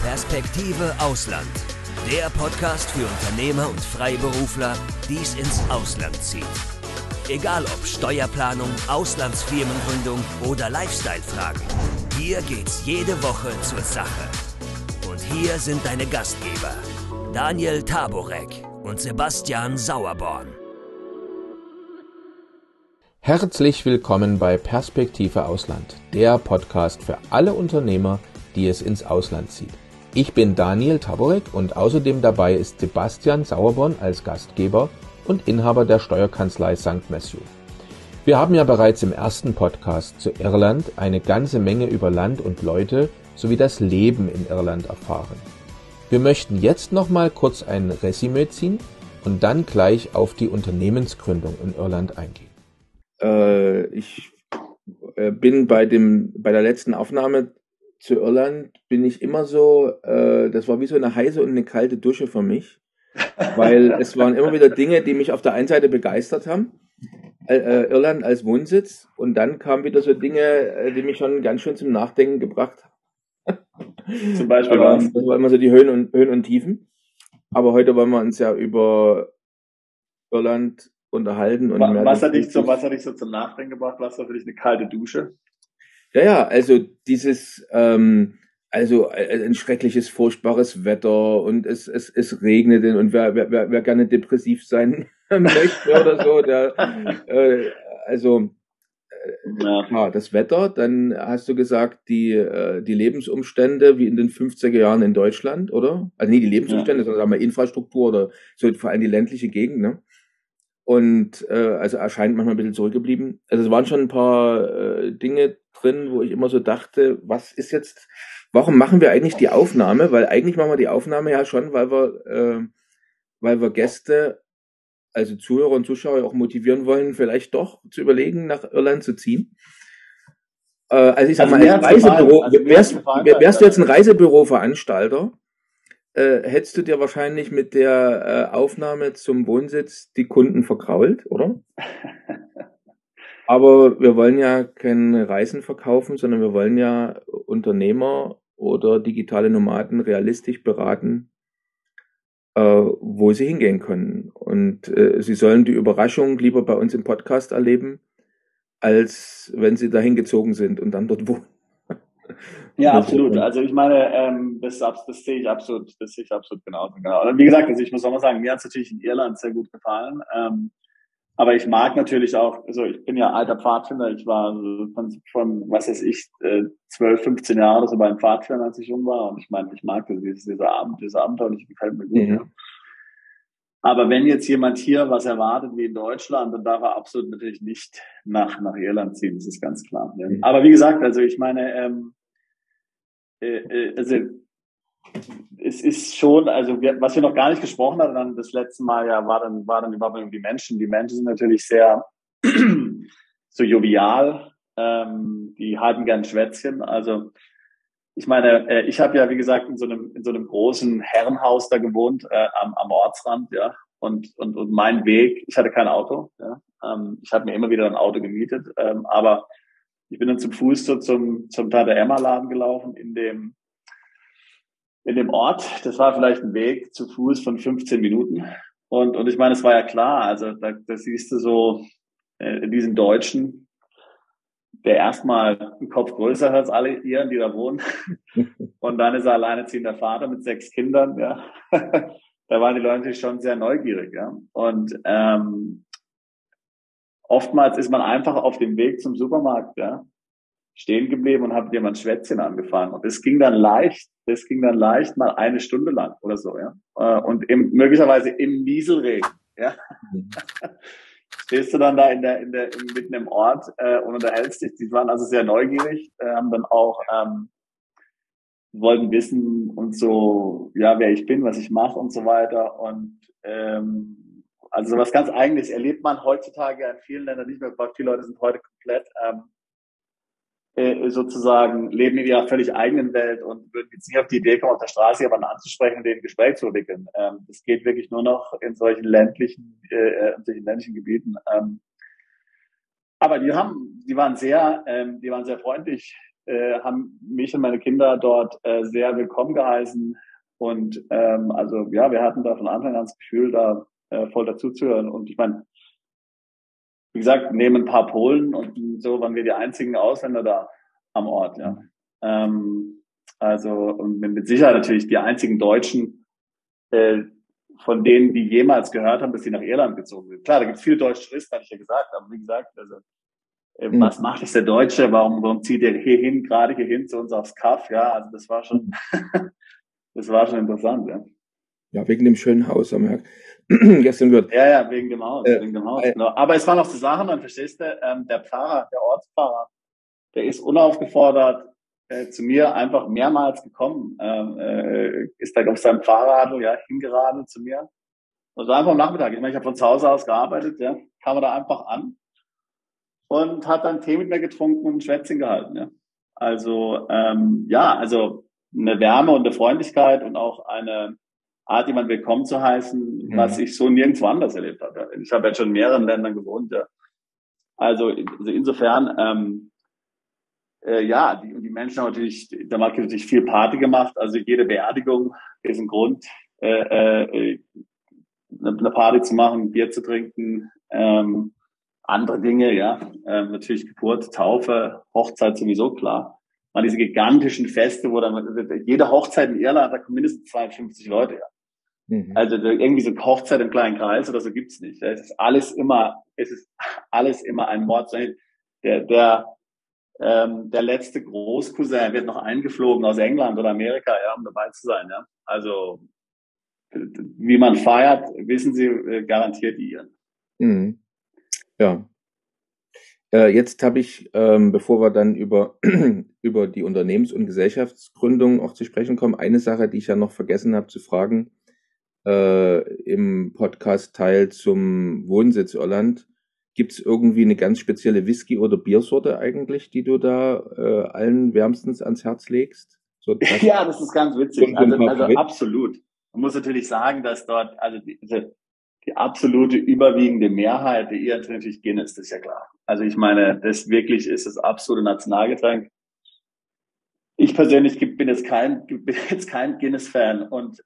Perspektive Ausland. Der Podcast für Unternehmer und Freiberufler, die es ins Ausland zieht. Egal ob Steuerplanung, Auslandsfirmengründung oder Lifestyle-Fragen. Hier geht's jede Woche zur Sache. Und hier sind deine Gastgeber, Daniel Taborek und Sebastian Sauerborn. Herzlich willkommen bei Perspektive Ausland, der Podcast für alle Unternehmer, die es ins Ausland zieht. Ich bin Daniel Taborek und außerdem dabei ist Sebastian Sauerborn als Gastgeber und Inhaber der Steuerkanzlei St. Matthew. Wir haben ja bereits im ersten Podcast zu Irland eine ganze Menge über Land und Leute sowie das Leben in Irland erfahren. Wir möchten jetzt nochmal kurz ein Resümee ziehen und dann gleich auf die Unternehmensgründung in Irland eingehen. Ich bin bei der letzten Aufnahme zu Irland, bin ich immer so, das war wie so eine heiße und eine kalte Dusche für mich, weil es waren immer wieder Dinge, die mich auf der einen Seite begeistert haben, Irland als Wohnsitz, und dann kamen wieder so Dinge, die mich schon ganz schön zum Nachdenken gebracht haben. Zum Beispiel das waren immer so die Höhen und Tiefen, aber heute wollen wir uns ja über Irland unterhalten. Und was hat dich so zum Nachdenken gebracht? Was war für dich eine kalte Dusche? Ja, also dieses, ein schreckliches, furchtbares Wetter und es regnet und wer gerne depressiv sein möchte oder so, das Wetter, dann hast du gesagt, die Lebensumstände wie in den 50er Jahren in Deutschland, oder? Also nicht die Lebensumstände, sondern sagen wir Infrastruktur oder so, vor allem die ländliche Gegend, ne? Und also erscheint manchmal ein bisschen zurückgeblieben. Also es waren schon ein paar Dinge drin, wo ich immer so dachte, warum machen wir eigentlich die Aufnahme? Weil eigentlich machen wir die Aufnahme ja schon, weil wir Gäste, also Zuhörer und Zuschauer auch motivieren wollen, vielleicht doch zu überlegen, nach Irland zu ziehen. Also ich sag mal, als Reisebüro, wärst du jetzt ein Reisebüro-Veranstalter, hättest du dir wahrscheinlich mit der Aufnahme zum Wohnsitz die Kunden verkrault, oder? Aber wir wollen ja keine Reisen verkaufen, sondern wir wollen ja Unternehmer oder digitale Nomaden realistisch beraten, wo sie hingehen können. Und sie sollen die Überraschung lieber bei uns im Podcast erleben, als wenn sie dahin gezogen sind und dann dort wohnen. Ja, absolut. Also ich meine, das sehe ich absolut genauso. Genau. Und wie gesagt, also ich muss auch mal sagen, mir hat es natürlich in Irland sehr gut gefallen. Aber ich mag natürlich auch, also ich bin ja alter Pfadfinder, ich war von 12, 15 Jahre so beim Pfadfindern, als ich jung war. Und ich meine, ich mag diese abenteuerliche, gefällt mir gut. Ja. Aber wenn jetzt jemand hier was erwartet wie in Deutschland, dann darf er absolut natürlich nicht nach Irland ziehen, das ist ganz klar. Ja. Aber wie gesagt, also ich meine, also es ist schon, also was wir noch gar nicht gesprochen hatten, dann das letzte Mal ja war dann überhaupt um die Menschen. Die Menschen sind natürlich sehr so jovial, die halten gern Schwätzchen. Also ich meine, ich habe ja wie gesagt in so einem großen Herrenhaus da gewohnt am Ortsrand, ja. Und mein Weg, ich hatte kein Auto, ja. Ich habe mir immer wieder ein Auto gemietet, aber ich bin dann zum Fuß zum Tante-Emma-Laden gelaufen in dem Ort. Das war vielleicht ein Weg zu Fuß von 15 Minuten. Und ich meine, es war ja klar, also da siehst du so diesen Deutschen, der erstmal einen Kopf größer hat als alle Iren, die da wohnen. Und dann ist er alleinerziehender Vater mit 6 Kindern, ja. Da waren die Leute natürlich schon sehr neugierig, ja. Und oftmals ist man einfach auf dem Weg zum Supermarkt, ja, stehen geblieben und hat jemand Schwätzchen angefangen. Und das ging dann leicht mal eine Stunde lang oder so, ja. Und möglicherweise im Nieselregen, ja. Stehst du dann da mitten im Ort und unterhältst dich. Die waren also sehr neugierig, haben dann auch wollten wissen und so, ja, wer ich bin, was ich mache und so weiter. Und also sowas ganz Eigenes erlebt man heutzutage in vielen Ländern nicht mehr. Viele Leute sind heute komplett sozusagen leben in ihrer völlig eigenen Welt und würden jetzt nicht auf die Idee kommen, auf der Straße jemanden anzusprechen und den Gespräch zu entwickeln. Das geht wirklich nur noch in solchen ländlichen Gebieten. Aber die waren sehr freundlich. haben mich und meine Kinder dort sehr willkommen geheißen. Und also ja, wir hatten da von Anfang an das Gefühl, da voll dazuzuhören. Und ich meine, wie gesagt, neben ein paar Polen und so waren wir die einzigen Ausländer da am Ort. Ja. Also und mit Sicherheit natürlich die einzigen Deutschen, von denen, die jemals gehört haben, dass sie nach Irland gezogen sind. Klar, da gibt es viele deutsche Touristen, hatte ich ja gesagt, aber wie gesagt, also was macht es der Deutsche? Warum zieht er gerade hier hin zu uns aufs Kaff? Ja, also das war schon interessant, ja. Ja, wegen dem schönen Haus, haben wir gestern gehört. Ja, wegen dem Haus. Genau. Aber es waren auch so Sachen, dann verstehst du, der Ortspfarrer, der ist unaufgefordert zu mir einfach mehrmals gekommen, ist da auf seinem Fahrrad hingeradelt zu mir. Das war einfach am Nachmittag. Ich meine, ich habe von zu Hause aus gearbeitet, ja, kam er da einfach an und hat dann Tee mit mir getrunken und ein Schwätzchen gehalten. Ja. Also also eine Wärme und eine Freundlichkeit und auch eine Art, jemanden willkommen zu heißen, was ich so nirgendwo anders erlebt habe. Ich habe jetzt schon in mehreren Ländern gewohnt. Ja. Also insofern, die Menschen haben natürlich, da hat natürlich viel Party gemacht. Also jede Beerdigung ist ein Grund, eine Party zu machen, Bier zu trinken, andere Dinge, ja, natürlich Geburt, Taufe, Hochzeit sowieso, klar. Mal diese gigantischen Feste, wo dann jede Hochzeit in Irland, da kommen mindestens 250 Leute, ja. Also irgendwie so eine Hochzeit im kleinen Kreis oder so gibt's nicht. Es ist alles immer ein Mord. Der letzte Großcousin wird noch eingeflogen aus England oder Amerika, ja, um dabei zu sein, ja. Also wie man feiert, wissen Sie garantiert die Iren. Mhm. Ja. Jetzt habe ich, bevor wir dann über die Unternehmens- und Gesellschaftsgründung auch zu sprechen kommen, eine Sache, die ich ja noch vergessen habe zu fragen, im Podcast-Teil zum Wohnsitz Irland. Gibt es irgendwie eine ganz spezielle Whisky- oder Biersorte eigentlich, die du da allen wärmstens ans Herz legst? Ja, das ist ganz witzig. Also absolut. Man muss natürlich sagen, dass dort, also die absolute überwiegende Mehrheit der Iren natürlich Guinness, das ist ja klar. Also ich meine, das wirklich ist das absolute Nationalgetränk. Ich persönlich bin jetzt kein Guinness-Fan. Und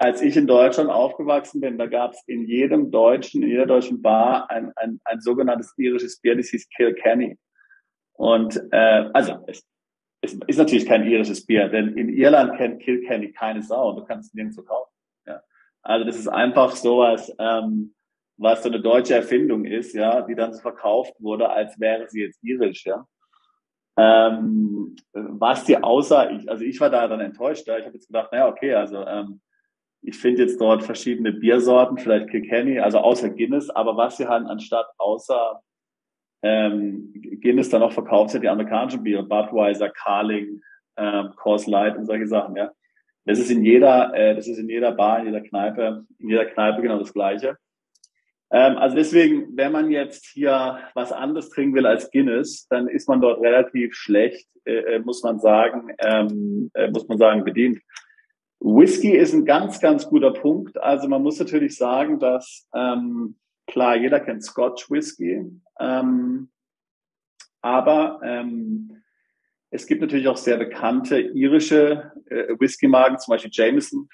als ich in Deutschland aufgewachsen bin, da gab es in jeder deutschen Bar ein sogenanntes irisches Bier, das hieß Kilkenny. Und also es ist natürlich kein irisches Bier, denn in Irland kennt Kilkenny keine Sau. Du kannst es nirgendwo kaufen. Ja. Also das ist einfach sowas, was so eine deutsche Erfindung ist, ja, die dann so verkauft wurde, als wäre sie jetzt irisch, ja. Was die aussah, ich war da dann enttäuscht, ja. Ich habe jetzt gedacht, naja, okay, also ich finde jetzt dort verschiedene Biersorten, vielleicht Kilkenny, also außer Guinness, aber was sie halt anstatt außer Guinness dann noch verkauft, sind die amerikanischen Biere, Budweiser, Carling, Coors Light und solche Sachen, ja. Das ist in jeder Bar, in jeder Kneipe genau das Gleiche. Also deswegen, wenn man jetzt hier was anderes trinken will als Guinness, dann ist man dort relativ schlecht, muss man sagen, bedient. Whisky ist ein ganz, ganz guter Punkt. Also man muss natürlich sagen, dass, klar, jeder kennt Scotch Whisky, aber es gibt natürlich auch sehr bekannte irische Whisky-Marken, zum Beispiel Jameson.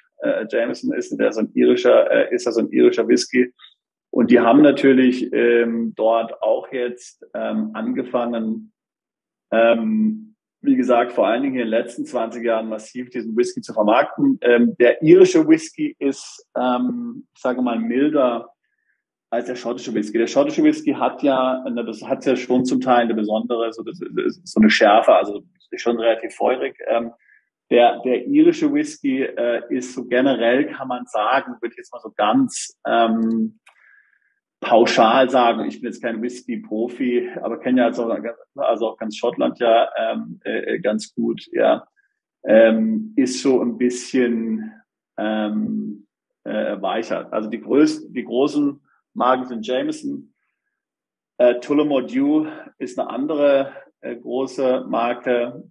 Jameson ist so ein irischer Whisky. Und die haben natürlich dort auch jetzt angefangen, wie gesagt, vor allen Dingen in den letzten 20 Jahren massiv diesen Whisky zu vermarkten. Der irische Whisky ist, ich sage mal, milder als der schottische Whisky. Der schottische Whisky hat ja schon zum Teil eine besondere, so eine Schärfe, also ist schon relativ feurig. Der irische Whisky ist so generell, kann man sagen, würde ich jetzt mal so ganz pauschal sagen, ich bin jetzt kein Whisky-Profi, aber kenne ja also auch ganz Schottland ja ganz gut, ja, ist so ein bisschen weicher. Also die großen Marken sind Jameson, Tullamore Dew ist eine andere große Marke.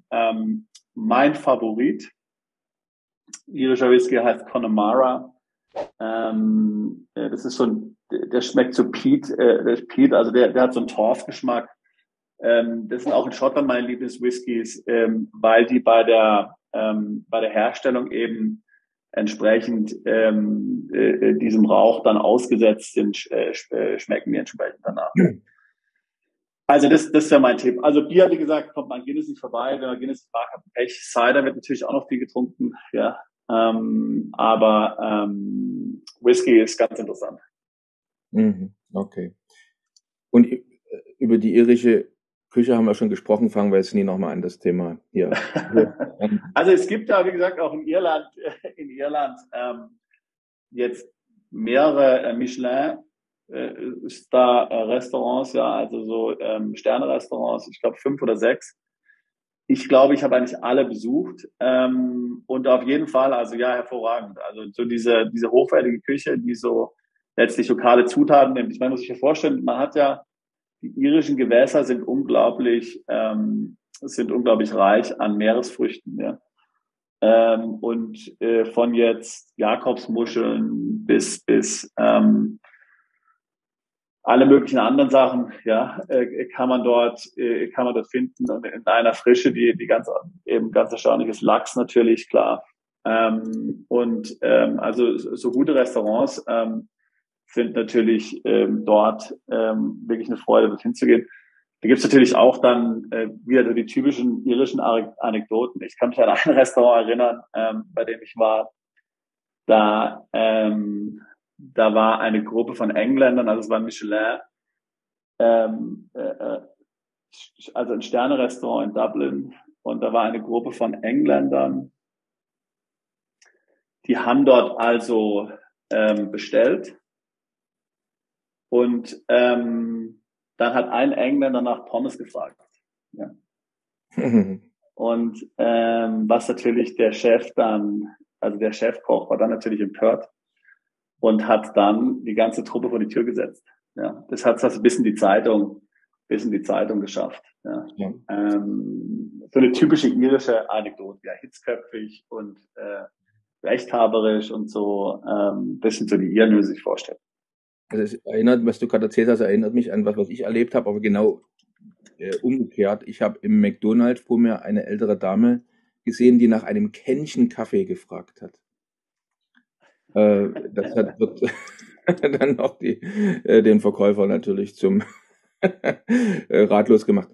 Mein Favorit irischer Whisky heißt Connemara. Das ist so der schmeckt so Peat, also der hat so einen Torfgeschmack. Das sind auch in Schottland meine Lieblingswhiskys, weil die bei der Herstellung eben entsprechend diesem Rauch dann ausgesetzt sind, schmecken die entsprechend danach. Also das ist ja mein Tipp. Also Bier, wie gesagt, kommt man Guinness nicht vorbei. Wenn man Guinness mag, hat man Pech. Cider wird natürlich auch noch viel getrunken, ja. Aber Whisky ist ganz interessant. Okay. Und über die irische Küche haben wir schon gesprochen, fangen wir jetzt nie nochmal an, das Thema hier. Also es gibt da, wie gesagt, auch in Irland jetzt mehrere Michelin-Star-Restaurants, ja, also so Sterne-Restaurants, ich glaube 5 oder 6. Ich glaube, ich habe eigentlich alle besucht und auf jeden Fall, also ja, hervorragend. Also so diese hochwertige Küche, die so letztlich lokale Zutaten nimmt. Ich meine, muss ich mir vorstellen, man hat ja, die irischen Gewässer sind unglaublich reich an Meeresfrüchten, ja. Und von jetzt Jakobsmuscheln bis alle möglichen anderen Sachen, ja, kann man dort finden und in einer Frische, die ganz erstaunlich ist. Lachs natürlich, klar. Also so gute Restaurants sind natürlich dort wirklich eine Freude, dorthin zu gehen. Da gibt's natürlich auch dann wieder so die typischen irischen Anekdoten. Ich kann mich an ein Restaurant erinnern, bei dem ich war. Da war eine Gruppe von Engländern, also es war ein Michelin, also ein Sterne-Restaurant in Dublin. Und da war eine Gruppe von Engländern, die haben dort also bestellt. Und dann hat ein Engländer nach Pommes gefragt. Ja. Und was natürlich der Chef dann, also der Chefkoch war dann natürlich empört und hat dann die ganze Truppe vor die Tür gesetzt. Ja, das hat es bis in die Zeitung geschafft. Ja. Ja. So eine typische irische Anekdote, ja, hitzköpfig und rechthaberisch und so, bisschen so die Iren, wie sie sich vorstellen. Also es erinnert, was du gerade erzählt hast, erinnert mich an was ich erlebt habe, aber genau umgekehrt. Ich habe im McDonald's vor mir eine ältere Dame gesehen, die nach einem Kännchen Kaffee gefragt hat. Das wird dann noch den Verkäufer natürlich zum ratlos gemacht.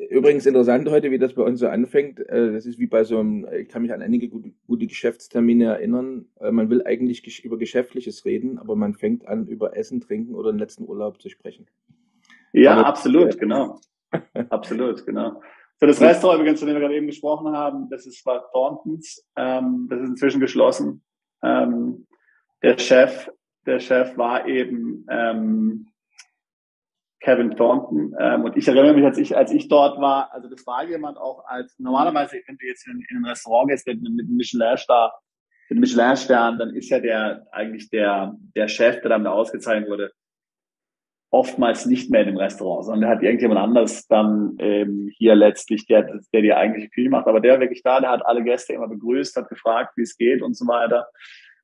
Übrigens interessant heute, wie das bei uns so anfängt. Das ist wie bei so einem, ich kann mich an einige gute Geschäftstermine erinnern. Man will eigentlich über Geschäftliches reden, aber man fängt an, über Essen, Trinken oder den letzten Urlaub zu sprechen. Ja, aber, absolut, genau. Absolut, genau. So, das Restaurant übrigens, von dem wir gerade eben gesprochen haben, das war Thorntons. Das ist inzwischen geschlossen. Der Chef war eben Kevin Thornton. Und ich erinnere mich, als ich dort war, also das war jemand auch normalerweise, wenn du jetzt in ein Restaurant gehst mit einem Michelin-Stern, dann ist ja der Chef, der damit ausgezeichnet wurde, oftmals nicht mehr in dem Restaurant, sondern der hat irgendjemand anders dann hier letztlich, der die eigentliche Küche macht. Aber der war wirklich da, der hat alle Gäste immer begrüßt, hat gefragt, wie es geht und so weiter.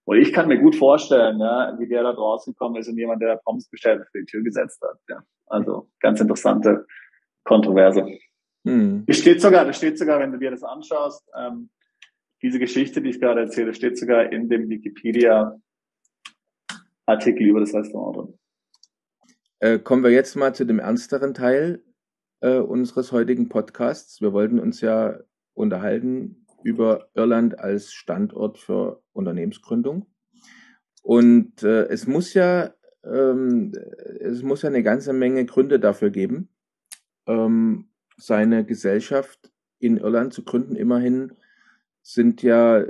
Und ich kann mir gut vorstellen, ja, wie der da draußen gekommen ist und jemand, der Pommes bestellt und vor die Tür gesetzt hat. Ja. Also ganz interessante Kontroverse. Das steht sogar, wenn du dir das anschaust, diese Geschichte, die ich gerade erzähle, steht sogar in dem Wikipedia-Artikel über das Restaurant drin. Kommen wir jetzt mal zu dem ernsteren Teil unseres heutigen Podcasts. Wir wollten uns ja unterhalten über Irland als Standort für Unternehmensgründung. Und es muss ja eine ganze Menge Gründe dafür geben, seine Gesellschaft in Irland zu gründen. Immerhin sind ja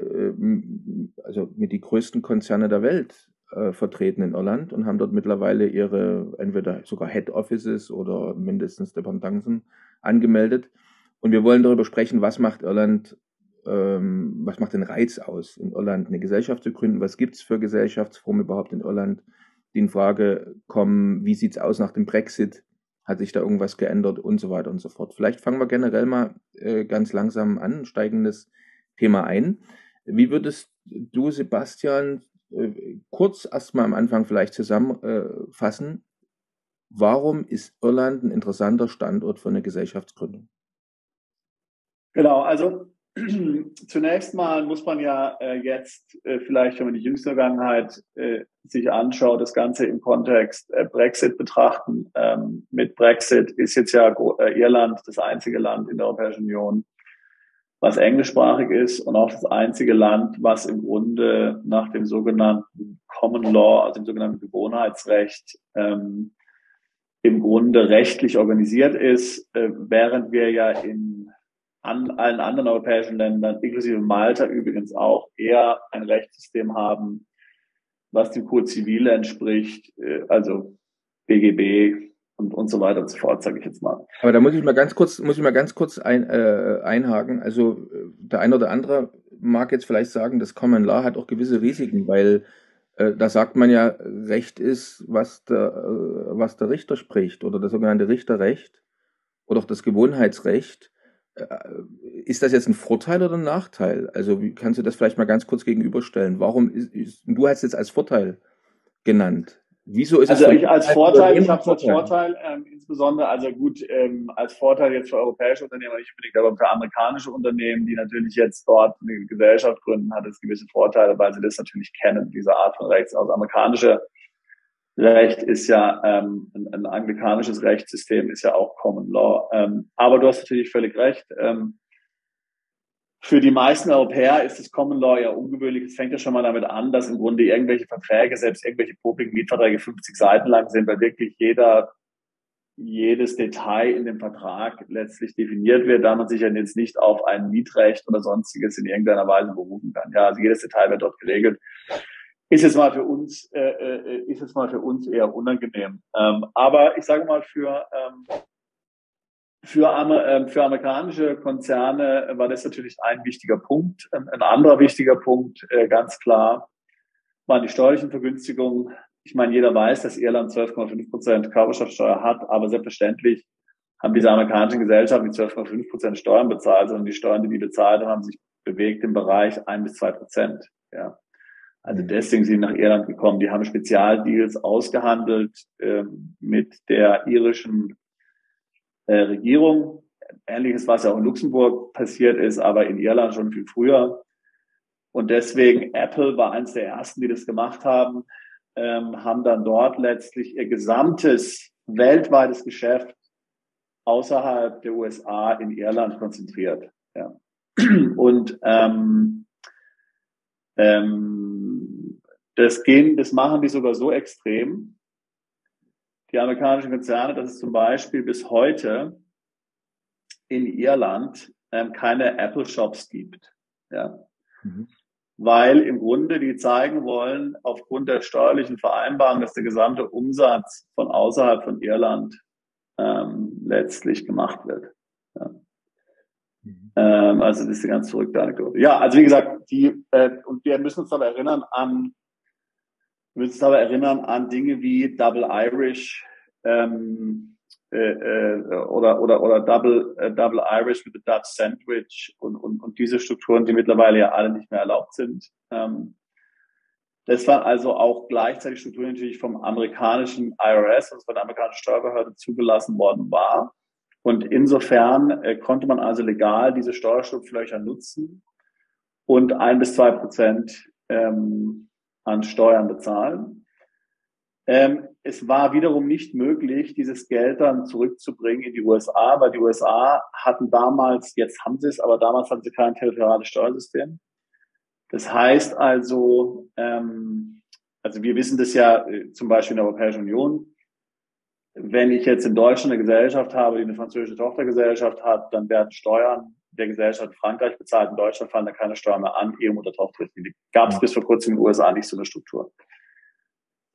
also mit die größten Konzerne der Welt vertreten in Irland und haben dort mittlerweile ihre entweder sogar Head Offices oder mindestens Dependancen angemeldet. Und wir wollen darüber sprechen, was macht Irland, was macht den Reiz aus, in Irland eine Gesellschaft zu gründen? Was gibt's für Gesellschaftsformen überhaupt in Irland, die in Frage kommen? Wie sieht's aus nach dem Brexit? Hat sich da irgendwas geändert und so weiter und so fort? Vielleicht fangen wir generell mal ganz langsam an, steigen das Thema ein. Wie würdest du, Sebastian, kurz erstmal am Anfang vielleicht zusammenfassen, Warum ist Irland ein interessanter Standort für eine Gesellschaftsgründung? Genau, also zunächst mal muss man ja jetzt vielleicht, wenn man die jüngste Vergangenheit sich anschaut, das Ganze im Kontext Brexit betrachten. Mit Brexit ist jetzt ja Irland das einzige Land in der Europäischen Union, was englischsprachig ist und auch das einzige Land, was im Grunde nach dem sogenannten Common Law, also dem sogenannten Gewohnheitsrecht, im Grunde rechtlich organisiert ist, während wir ja an allen anderen europäischen Ländern, inklusive Malta übrigens auch, eher ein Rechtssystem haben, was dem Code Zivil entspricht, also BGB und so weiter und so fort, sage ich jetzt mal. Aber da muss ich mal ganz kurz einhaken. Also der eine oder andere mag jetzt vielleicht sagen, das Common Law hat auch gewisse Risiken, weil da sagt man ja, Recht ist, was der Richter spricht, oder das sogenannte Richterrecht oder auch das Gewohnheitsrecht. Ist das jetzt ein Vorteil oder ein Nachteil? Also wie kannst du das vielleicht mal ganz kurz gegenüberstellen? Warum du hast es jetzt als Vorteil genannt? Wieso ist also es ich als Vorteil, ich habe es als Vorteil, insbesondere, also gut, als Vorteil jetzt für europäische Unternehmen nicht unbedingt, aber für amerikanische Unternehmen, die natürlich jetzt dort eine Gesellschaft gründen, hat es gewisse Vorteile, weil sie das natürlich kennen, diese Art von Rechts. Also amerikanische Recht ist ja ein anglikanisches Rechtssystem, ist ja auch Common Law. Aber du hast natürlich völlig recht. Für die meisten Europäer ist das Common Law ja ungewöhnlich. Es fängt ja schon mal damit an, dass im Grunde irgendwelche Verträge, selbst irgendwelche publiken Mietverträge 50 Seiten lang sind, weil wirklich jedes Detail in dem Vertrag letztlich definiert wird, da man sich ja jetzt nicht auf ein Mietrecht oder sonstiges in irgendeiner Weise berufen kann. Ja, also jedes Detail wird dort geregelt. Ist jetzt mal für uns eher unangenehm. Aber ich sage mal, für amerikanische Konzerne war das natürlich ein wichtiger Punkt. Ein anderer wichtiger Punkt, ganz klar, waren die steuerlichen Vergünstigungen. Ich meine, jeder weiß, dass Irland 12,5% Körperschaftsteuer hat, aber selbstverständlich haben diese amerikanischen Gesellschaften die 12,5% Steuern bezahlt, sondern die Steuern, die bezahlt haben, sich bewegt im Bereich 1-2%. Ja. Also deswegen sind sie nach Irland gekommen. Die haben Spezialdeals ausgehandelt mit der irischen Regierung. Ähnliches, was ja auch in Luxemburg passiert ist, aber in Irland schon viel früher. Und deswegen, Apple war eines der ersten, die das gemacht haben, haben dann dort letztlich ihr gesamtes weltweites Geschäft außerhalb der USA in Irland konzentriert. Ja. Und das machen die sogar so extrem, die amerikanischen Konzerne, dass es zum Beispiel bis heute in Irland keine Apple-Shops gibt. Ja. Weil im Grunde die zeigen wollen, aufgrund der steuerlichen Vereinbarung, dass der gesamte Umsatz von außerhalb von Irland letztlich gemacht wird. Ja. Also das ist eine ganz verrückte Anekdote. Ja, also wie gesagt, und wir müssen uns aber erinnern an Dinge wie Double Irish oder Double Irish mit the Dutch Sandwich und diese Strukturen, die mittlerweile ja alle nicht mehr erlaubt sind. Das waren also auch gleichzeitig Strukturen, die natürlich vom amerikanischen IRS, also von der amerikanischen Steuerbehörde, zugelassen worden war. Und insofern konnte man also legal diese Steuerschlupflöcher nutzen und 1-2% an Steuern bezahlen. Es war wiederum nicht möglich, dieses Geld dann zurückzubringen in die USA, weil die USA hatten damals, jetzt haben sie es, aber damals hatten sie kein territoriales Steuersystem. Das heißt also, wir wissen das ja zum Beispiel in der Europäischen Union, wenn ich jetzt in Deutschland eine Gesellschaft habe, die eine französische Tochtergesellschaft hat, dann werden Steuern der Gesellschaft in Frankreich bezahlt, in Deutschland fallen da keine Steuern mehr an, EU-Mutter-Tochter-Richtlinie. Gab es bis vor kurzem in den USA nicht so eine Struktur.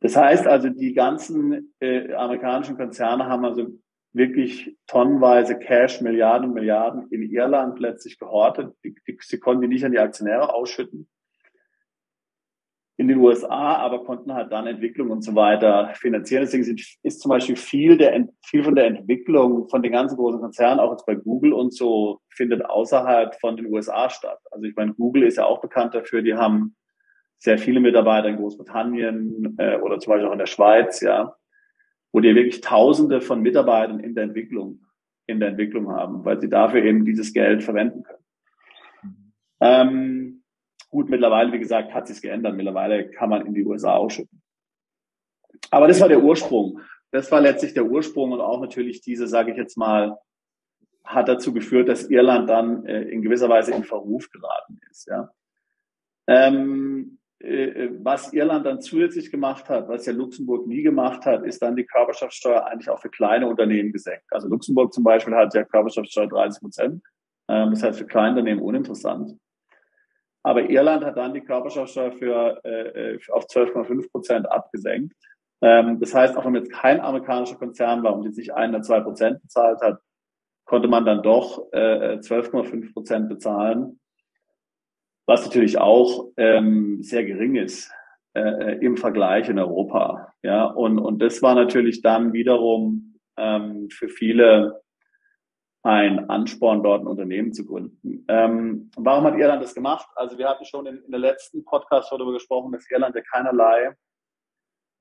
Das heißt also, die ganzen amerikanischen Konzerne haben also wirklich tonnenweise Cash, Milliarden und Milliarden in Irland letztlich gehortet. Sie konnten die nicht an die Aktionäre ausschütten in den USA, aber konnten halt dann Entwicklung und so weiter finanzieren. Deswegen ist zum Beispiel viel von der Entwicklung von den ganzen großen Konzernen, auch jetzt bei Google und so, findet außerhalb von den USA statt. Also ich meine, Google ist ja auch bekannt dafür, die haben sehr viele Mitarbeiter in Großbritannien oder zum Beispiel auch in der Schweiz, ja. wo die wirklich Tausende von Mitarbeitern in der Entwicklung haben, weil sie dafür eben dieses Geld verwenden können. Gut, mittlerweile, wie gesagt, hat sich's geändert. Mittlerweile kann man in die USA ausschütten. Aber das war der Ursprung. Das war letztlich der Ursprung und auch natürlich diese, sage ich jetzt mal, hat dazu geführt, dass Irland dann in gewisser Weise in Verruf geraten ist. Ja. Was Irland dann zusätzlich gemacht hat, was ja Luxemburg nie gemacht hat, ist dann die Körperschaftssteuer eigentlich auch für kleine Unternehmen gesenkt. Also Luxemburg zum Beispiel hat ja Körperschaftssteuer 30%. Das heißt für kleine Unternehmen uninteressant. Aber Irland hat dann die Körperschaftssteuer auf 12,5% abgesenkt. Das heißt, auch wenn jetzt kein amerikanischer Konzern war und jetzt nicht 1 oder 2% bezahlt hat, konnte man dann doch 12,5% bezahlen, was natürlich auch sehr gering ist im Vergleich in Europa. Ja, und das war natürlich dann wiederum für viele ein Ansporn, dort ein Unternehmen zu gründen. Warum hat Irland das gemacht? Also wir hatten schon in der letzten Podcast darüber gesprochen, dass Irland ja keinerlei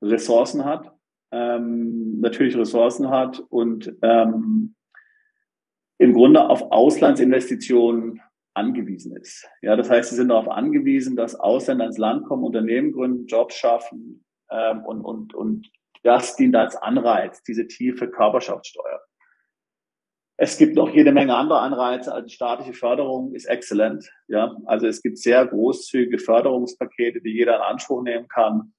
Ressourcen hat, natürlich Ressourcen hat und im Grunde auf Auslandsinvestitionen angewiesen ist. Ja, das heißt, sie sind darauf angewiesen, dass Ausländer ins Land kommen, Unternehmen gründen, Jobs schaffen und das dient als Anreiz, diese tiefe Körperschaftssteuer. Es gibt noch jede Menge andere Anreize. Also staatliche Förderung ist exzellent. Ja, also es gibt sehr großzügige Förderungspakete, die jeder in Anspruch nehmen kann,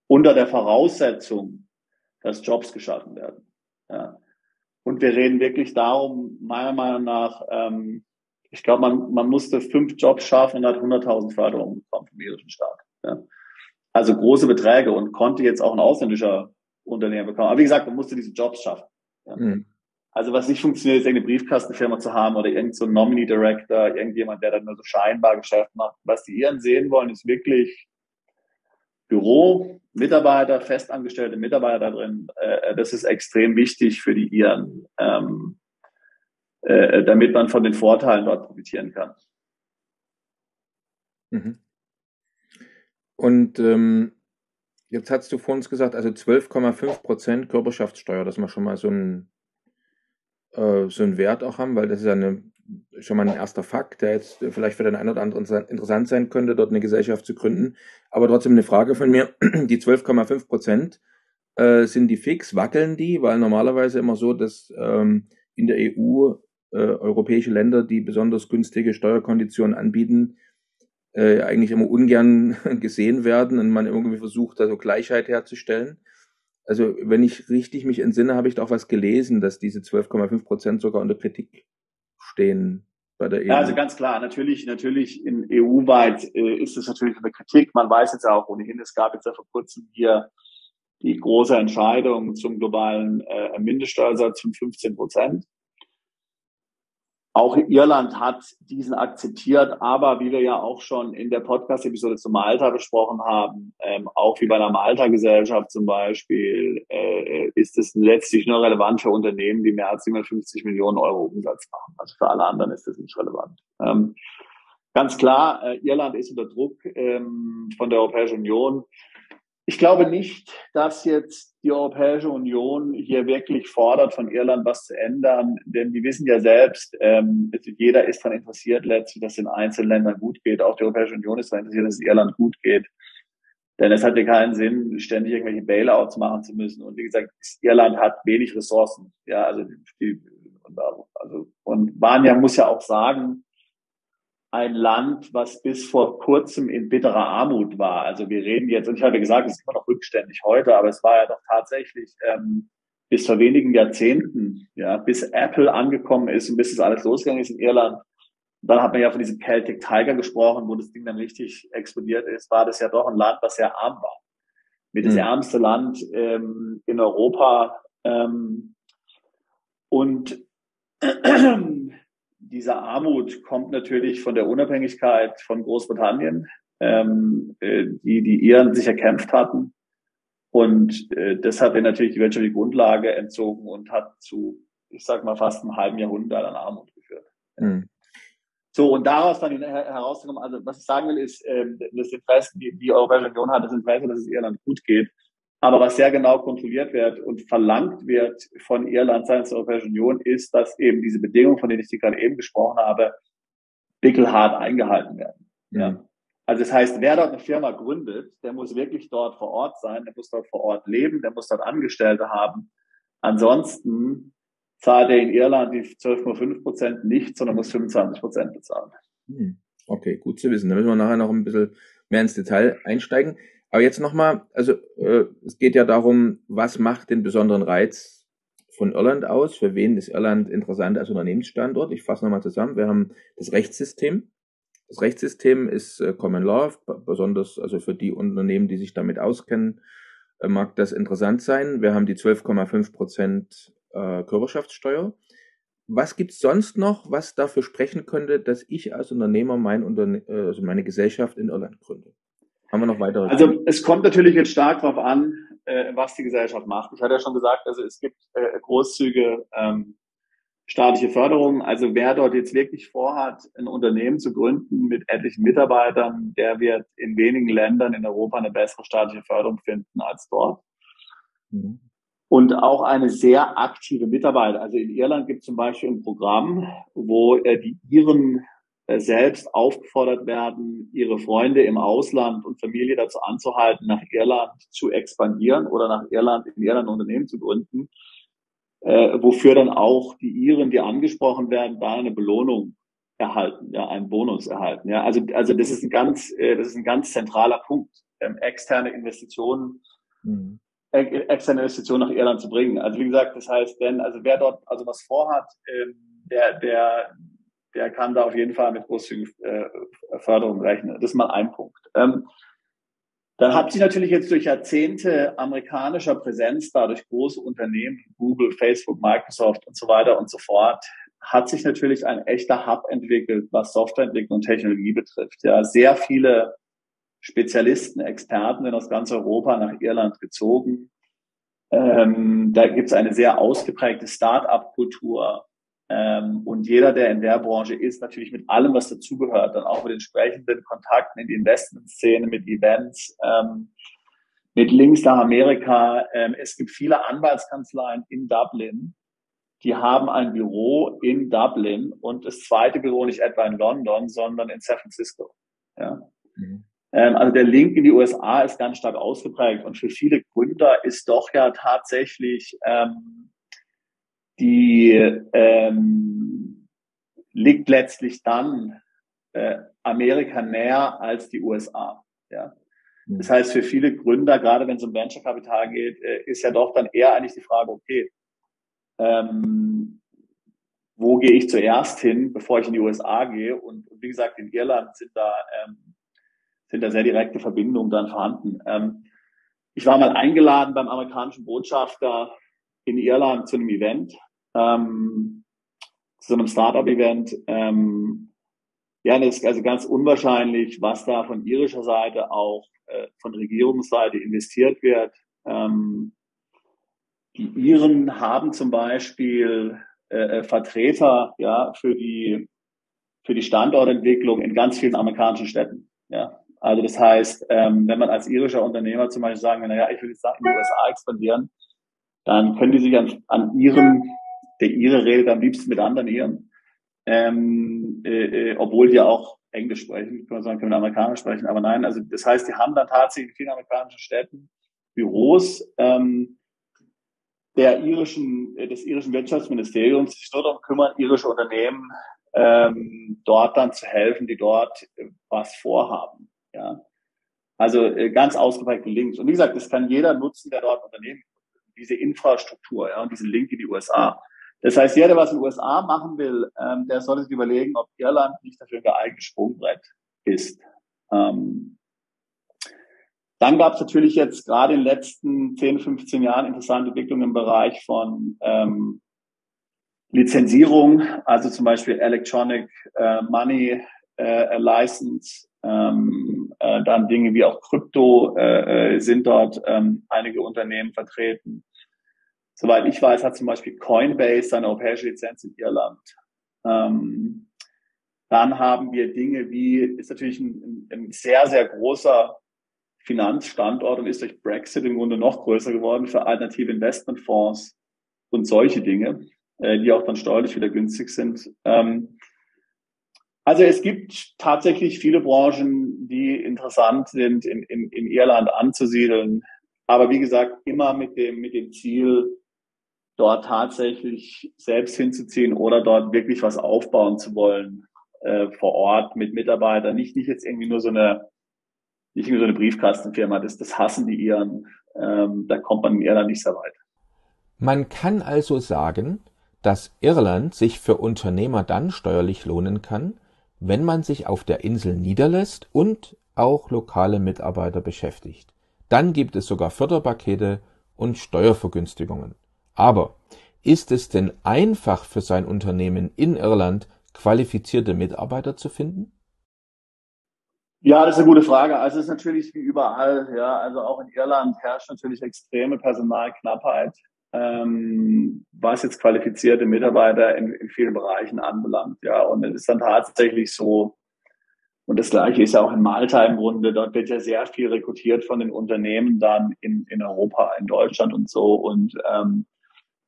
unter der Voraussetzung, dass Jobs geschaffen werden. Ja. Und wir reden wirklich darum, meiner Meinung nach, ich glaube, man musste 5 Jobs schaffen und hat 100.000 Förderungen bekommen vom irischen Staat. Ja. Also große Beträge und konnte jetzt auch ein ausländischer Unternehmer bekommen. Aber wie gesagt, man musste diese Jobs schaffen. Ja. Mhm. Also was nicht funktioniert, ist irgendeine Briefkastenfirma zu haben oder irgend so ein Nominee Director, irgendjemand, der dann nur so scheinbar Geschäft macht. Was die Iren sehen wollen, ist wirklich Büro, Mitarbeiter, festangestellte Mitarbeiter da drin. Das ist extrem wichtig für die Iren, damit man von den Vorteilen dort profitieren kann. Mhm. Und jetzt hast du vor uns gesagt, also 12,5% Körperschaftssteuer, dass wir schon mal so einen Wert auch haben, weil das ist ja schon mal ein erster Fakt, der jetzt vielleicht für den einen oder anderen interessant sein könnte, dort eine Gesellschaft zu gründen. Aber trotzdem eine Frage von mir, die 12,5%, sind die fix, wackeln die? Weil normalerweise immer so, dass in der EU europäische Länder, die besonders günstige Steuerkonditionen anbieten, eigentlich immer ungern gesehen werden und man irgendwie versucht, da so Gleichheit herzustellen. Also wenn ich richtig mich entsinne, habe ich da auch was gelesen, dass diese 12,5% sogar unter Kritik stehen bei der EU. Ja, also ganz klar, natürlich in EU-weit ist es natürlich unter Kritik. Man weiß jetzt auch ohnehin, es gab jetzt ja vor kurzem hier die große Entscheidung zum globalen Mindeststeuersatz von 15%. Auch Irland hat diesen akzeptiert, aber wie wir ja auch schon in der Podcast-Episode zu Malta besprochen haben, auch wie bei einer Malta-Gesellschaft zum Beispiel, ist es letztlich nur relevant für Unternehmen, die mehr als 750 Millionen Euro Umsatz machen. Also für alle anderen ist das nicht relevant. Ganz klar, Irland ist unter Druck von der Europäischen Union. Ich glaube nicht, dass jetzt die Europäische Union hier wirklich fordert, von Irland was zu ändern, denn die wissen ja selbst, jeder ist daran interessiert letztlich, dass es in einzelnen Ländern gut geht. Auch die Europäische Union ist daran interessiert, dass es Irland gut geht. Denn es hat ja keinen Sinn, ständig irgendwelche Bailouts machen zu müssen. Und wie gesagt, Irland hat wenig Ressourcen. Ja, und Vanya muss ja auch sagen, ein Land, was bis vor kurzem in bitterer Armut war. Also wir reden jetzt, und ich habe gesagt, es ist immer noch rückständig heute, aber es war ja doch tatsächlich bis vor wenigen Jahrzehnten, ja, bis Apple angekommen ist und bis das alles losgegangen ist in Irland. Und dann hat man ja von diesem Celtic Tiger gesprochen, wo das Ding dann richtig explodiert ist, war das ja doch ein Land, was sehr arm war. Mit das ärmste Land in Europa. Und diese Armut kommt natürlich von der Unabhängigkeit von Großbritannien, die Iren sich erkämpft hatten. Und das hat ihnen natürlich die wirtschaftliche Grundlage entzogen und hat zu, ich sag mal, fast einem halben Jahrhundert an Armut geführt. Mhm. So, und daraus dann herauszukommen, also was ich sagen will, ist, das Interesse, die Europäische Union hat das Interesse, dass es Irland gut geht. Aber was sehr genau kontrolliert wird und verlangt wird von Irland seitens der Europäischen Union, ist, dass eben diese Bedingungen, von denen ich gerade eben gesprochen habe, pickelhart eingehalten werden. Ja. Also das heißt, wer dort eine Firma gründet, der muss wirklich dort vor Ort sein, der muss dort vor Ort leben, der muss dort Angestellte haben. Ansonsten zahlt er in Irland die 12,5% nicht, sondern muss 25% bezahlen. Okay, gut zu wissen. Da müssen wir nachher noch ein bisschen mehr ins Detail einsteigen. Aber jetzt nochmal, also es geht ja darum, was macht den besonderen Reiz von Irland aus? Für wen ist Irland interessant als Unternehmensstandort? Ich fasse nochmal zusammen. Wir haben das Rechtssystem. Das Rechtssystem ist Common Law, besonders also für die Unternehmen, die sich damit auskennen, mag das interessant sein. Wir haben die 12,5% Körperschaftssteuer. Was gibt's sonst noch, was dafür sprechen könnte, dass ich als Unternehmer also meine Gesellschaft in Irland gründe? Haben wir noch weitere? Also es kommt natürlich jetzt stark darauf an, was die Gesellschaft macht. Ich hatte ja schon gesagt, also es gibt großzügige staatliche Förderung. Also wer dort jetzt wirklich vorhat, ein Unternehmen zu gründen mit etlichen Mitarbeitern, der wird in wenigen Ländern in Europa eine bessere staatliche Förderung finden als dort. Mhm. Und auch eine sehr aktive Mitarbeit. Also in Irland gibt es zum Beispiel ein Programm, wo die Iren selbst aufgefordert werden, ihre Freunde im Ausland und Familie dazu anzuhalten, nach Irland zu expandieren oder nach Irland, in Irland ein Unternehmen zu gründen. Wofür dann auch die Iren, die angesprochen werden, da eine Belohnung erhalten, ja, einen Bonus erhalten, ja. Also das ist ein ganz zentraler Punkt, externe Investitionen nach Irland zu bringen. Also wie gesagt, das heißt, wer dort also was vorhat, der kann da auf jeden Fall mit großzügigen Förderung rechnen. Das ist mal ein Punkt. Dann hat sich natürlich jetzt durch Jahrzehnte amerikanischer Präsenz da durch große Unternehmen, Google, Facebook, Microsoft und so weiter und so fort, hat sich natürlich ein echter Hub entwickelt, was Softwareentwicklung und Technologie betrifft. Ja, sehr viele Spezialisten, Experten sind aus ganz Europa nach Irland gezogen. Da gibt es eine sehr ausgeprägte Start-up-Kultur. Und jeder, der in der Branche ist, natürlich mit allem, was dazugehört, dann auch mit entsprechenden Kontakten in die Investmentszene, mit Events, mit Links nach Amerika. Es gibt viele Anwaltskanzleien in Dublin, die haben ein Büro in Dublin und das zweite Büro nicht etwa in London, sondern in San Francisco. Ja. Also der Link in die USA ist ganz stark ausgeprägt und für viele Gründer ist doch ja tatsächlich liegt letztlich dann Amerika näher als die USA. Ja. Das heißt, für viele Gründer, gerade wenn es um Venture-Kapital geht, ist ja doch dann eher eigentlich die Frage, okay, wo gehe ich zuerst hin, bevor ich in die USA gehe? Und wie gesagt, in Irland sind da sehr direkte Verbindungen dann vorhanden. Ich war mal eingeladen beim amerikanischen Botschafter in Irland zu einem Event, zu so einem Startup-Event. Ja, das ist also ganz unwahrscheinlich, was da von irischer Seite auch von Regierungsseite investiert wird. Die Iren haben zum Beispiel Vertreter, ja, für die Standortentwicklung in ganz vielen amerikanischen Städten. Ja, also das heißt, wenn man als irischer Unternehmer zum Beispiel sagen will, naja, ich will jetzt in die USA expandieren, dann können die sich an Iren, der Ire redet am liebsten mit anderen Iren, obwohl die ja auch Englisch sprechen, können wir sagen, können Amerikanisch sprechen, aber nein, also das heißt, die haben dann tatsächlich in vielen amerikanischen Städten Büros des irischen Wirtschaftsministeriums, die sich nur darum kümmern, irische Unternehmen dort dann zu helfen, die dort was vorhaben. Ja, also ganz ausgeprägte Links. Und wie gesagt, das kann jeder nutzen, der dort Unternehmen, diese Infrastruktur, ja, und diesen Link in die USA. Das heißt, jeder, der was in den USA machen will, der sollte sich überlegen, ob Irland nicht dafür ein geeignetes Sprungbrett ist. Dann gab es natürlich jetzt gerade in den letzten 10, 15 Jahren interessante Entwicklungen im Bereich von Lizenzierung, also zum Beispiel Electronic Money License, dann Dinge wie auch Krypto sind dort einige Unternehmen vertreten. Soweit ich weiß, hat zum Beispiel Coinbase seine europäische Lizenz in Irland. Dann haben wir Dinge wie, ist natürlich ein sehr, sehr großer Finanzstandort und ist durch Brexit im Grunde noch größer geworden für alternative Investmentfonds und solche Dinge, die auch dann steuerlich wieder günstig sind. Also es gibt tatsächlich viele Branchen, die interessant sind, in Irland anzusiedeln. Aber wie gesagt, immer mit dem Ziel, dort tatsächlich selbst hinzuziehen oder dort wirklich was aufbauen zu wollen, vor Ort mit Mitarbeitern. Nicht jetzt irgendwie nur so eine Briefkastenfirma. Das hassen die Iren. Da kommt man in Irland nicht sehr weit. Man kann also sagen, dass Irland sich für Unternehmer dann steuerlich lohnen kann, wenn man sich auf der Insel niederlässt und auch lokale Mitarbeiter beschäftigt. Dann gibt es sogar Förderpakete und Steuervergünstigungen. Aber ist es denn einfach für sein Unternehmen in Irland, qualifizierte Mitarbeiter zu finden? Ja, das ist eine gute Frage. Also es ist natürlich wie überall, ja, also auch in Irland herrscht natürlich extreme Personalknappheit, was jetzt qualifizierte Mitarbeiter in vielen Bereichen anbelangt, ja. Und es ist dann tatsächlich so, und das Gleiche ist ja auch in Malta im Grunde, dort wird ja sehr viel rekrutiert von den Unternehmen dann in Europa, in Deutschland und so. Und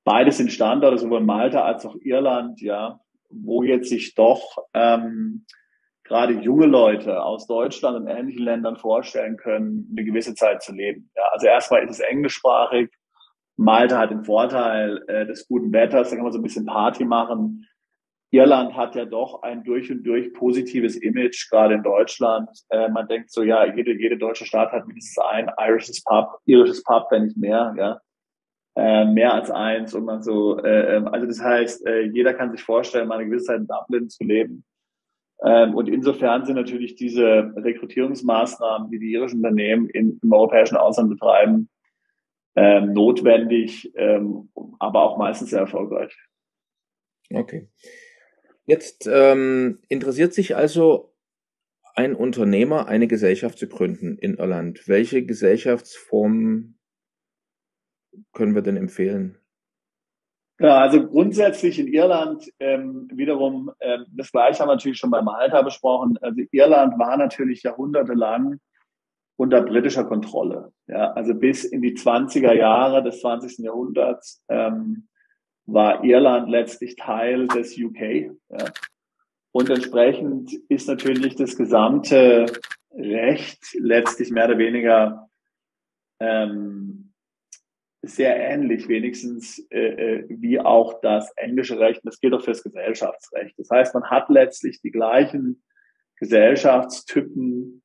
beides sind Standorte, sowohl Malta als auch Irland, ja, wo jetzt sich doch gerade junge Leute aus Deutschland und ähnlichen Ländern vorstellen können, eine gewisse Zeit zu leben. Ja, also erstmal ist es englischsprachig. Malta hat den Vorteil des guten Wetters, da kann man so ein bisschen Party machen. Irland hat ja doch ein durch und durch positives Image, gerade in Deutschland. Man denkt so, ja, jede deutsche Stadt hat mindestens ein irisches Pub, wenn nicht mehr, ja. Mehr als eins und man so, also das heißt, jeder kann sich vorstellen, mal eine gewisse Zeit in Dublin zu leben. Und insofern sind natürlich diese Rekrutierungsmaßnahmen, die irischen Unternehmen im europäischen Ausland betreiben, notwendig, aber auch meistens sehr erfolgreich. Okay. Jetzt interessiert sich also ein Unternehmer, eine Gesellschaft zu gründen in Irland. Welche Gesellschaftsform können wir denn empfehlen? Ja, also grundsätzlich in Irland wiederum, das Gleiche haben wir natürlich schon bei Malta besprochen. Also Irland war natürlich jahrhundertelang unter britischer Kontrolle. Ja, also bis in die 20er Jahre des 20. Jahrhunderts war Irland letztlich Teil des UK. Ja. Und entsprechend ist natürlich das gesamte Recht letztlich mehr oder weniger sehr ähnlich wenigstens wie auch das englische Recht. Das gilt auch für das Gesellschaftsrecht. Das heißt, man hat letztlich die gleichen Gesellschaftstypen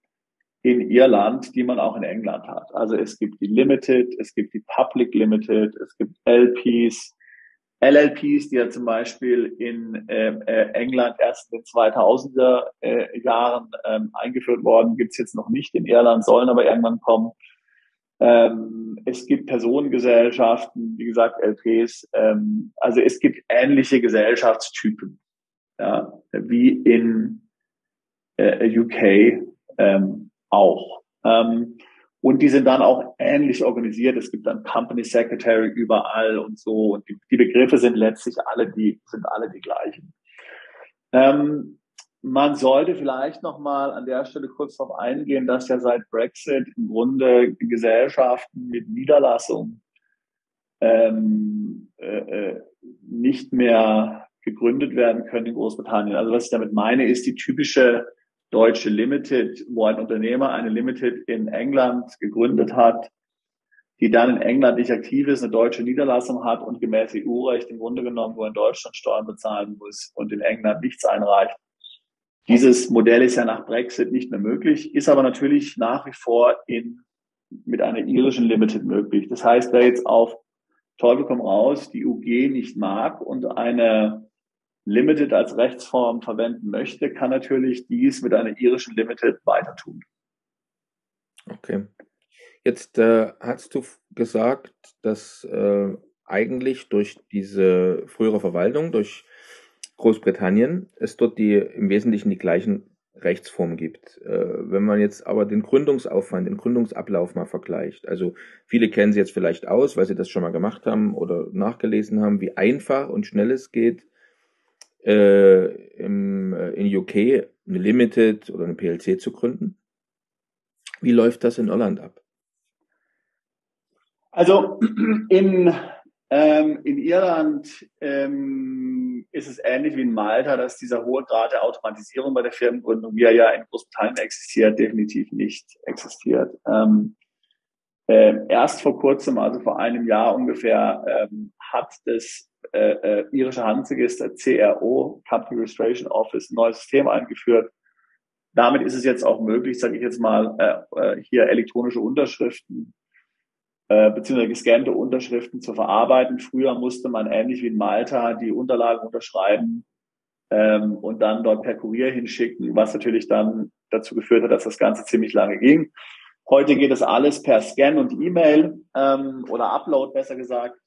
in Irland, die man auch in England hat. Also es gibt die Limited, es gibt die Public Limited, es gibt LPs, LLPs, die ja zum Beispiel in England erst in den 2000er Jahren eingeführt worden, gibt's jetzt noch nicht in Irland, sollen aber irgendwann kommen. Es gibt Personengesellschaften, wie gesagt, LPs. Also es gibt ähnliche Gesellschaftstypen, ja, wie in UK auch. Und die sind dann auch ähnlich organisiert. Es gibt dann Company Secretary überall und so. Und die Begriffe sind letztlich alle die gleichen. Man sollte vielleicht nochmal an der Stelle kurz darauf eingehen, dass ja seit Brexit im Grunde Gesellschaften mit Niederlassung nicht mehr gegründet werden können in Großbritannien. Also was ich damit meine, ist die typische deutsche Limited, wo ein Unternehmer eine Limited in England gegründet hat, die dann in England nicht aktiv ist, eine deutsche Niederlassung hat und gemäß EU-Recht im Grunde genommen nur in Deutschland Steuern bezahlen muss und in England nichts einreicht. Dieses Modell ist ja nach Brexit nicht mehr möglich, ist aber natürlich nach wie vor mit einer irischen Limited möglich. Das heißt, wer jetzt auf Teufel komm raus die UG nicht mag und eine Limited als Rechtsform verwenden möchte, kann natürlich dies mit einer irischen Limited weiter tun. Okay. Jetzt hast du gesagt, dass eigentlich durch diese frühere Verwaltung, durch Großbritannien, es dort im Wesentlichen die gleichen Rechtsformen gibt. Wenn man jetzt aber den Gründungsaufwand, den Gründungsablauf mal vergleicht, also viele kennen sie jetzt vielleicht aus, weil sie das schon mal gemacht haben oder nachgelesen haben, wie einfach und schnell es geht, in UK eine Limited oder eine PLC zu gründen. Wie läuft das in Irland ab? Also in Irland ist es ähnlich wie in Malta, dass dieser hohe Grad der Automatisierung bei der Firmengründung, wie er ja in Großbritannien existiert, definitiv nicht existiert. Erst vor kurzem, also vor einem Jahr ungefähr, hat das irische Handelsregister CRO, Company Registration Office, ein neues System eingeführt. Damit ist es jetzt auch möglich, sage ich jetzt mal, hier elektronische Unterschriften beziehungsweise gescannte Unterschriften zu verarbeiten. Früher musste man ähnlich wie in Malta die Unterlagen unterschreiben und dann dort per Kurier hinschicken, was natürlich dann dazu geführt hat, dass das Ganze ziemlich lange ging. Heute geht das alles per Scan und E-Mail oder Upload, besser gesagt.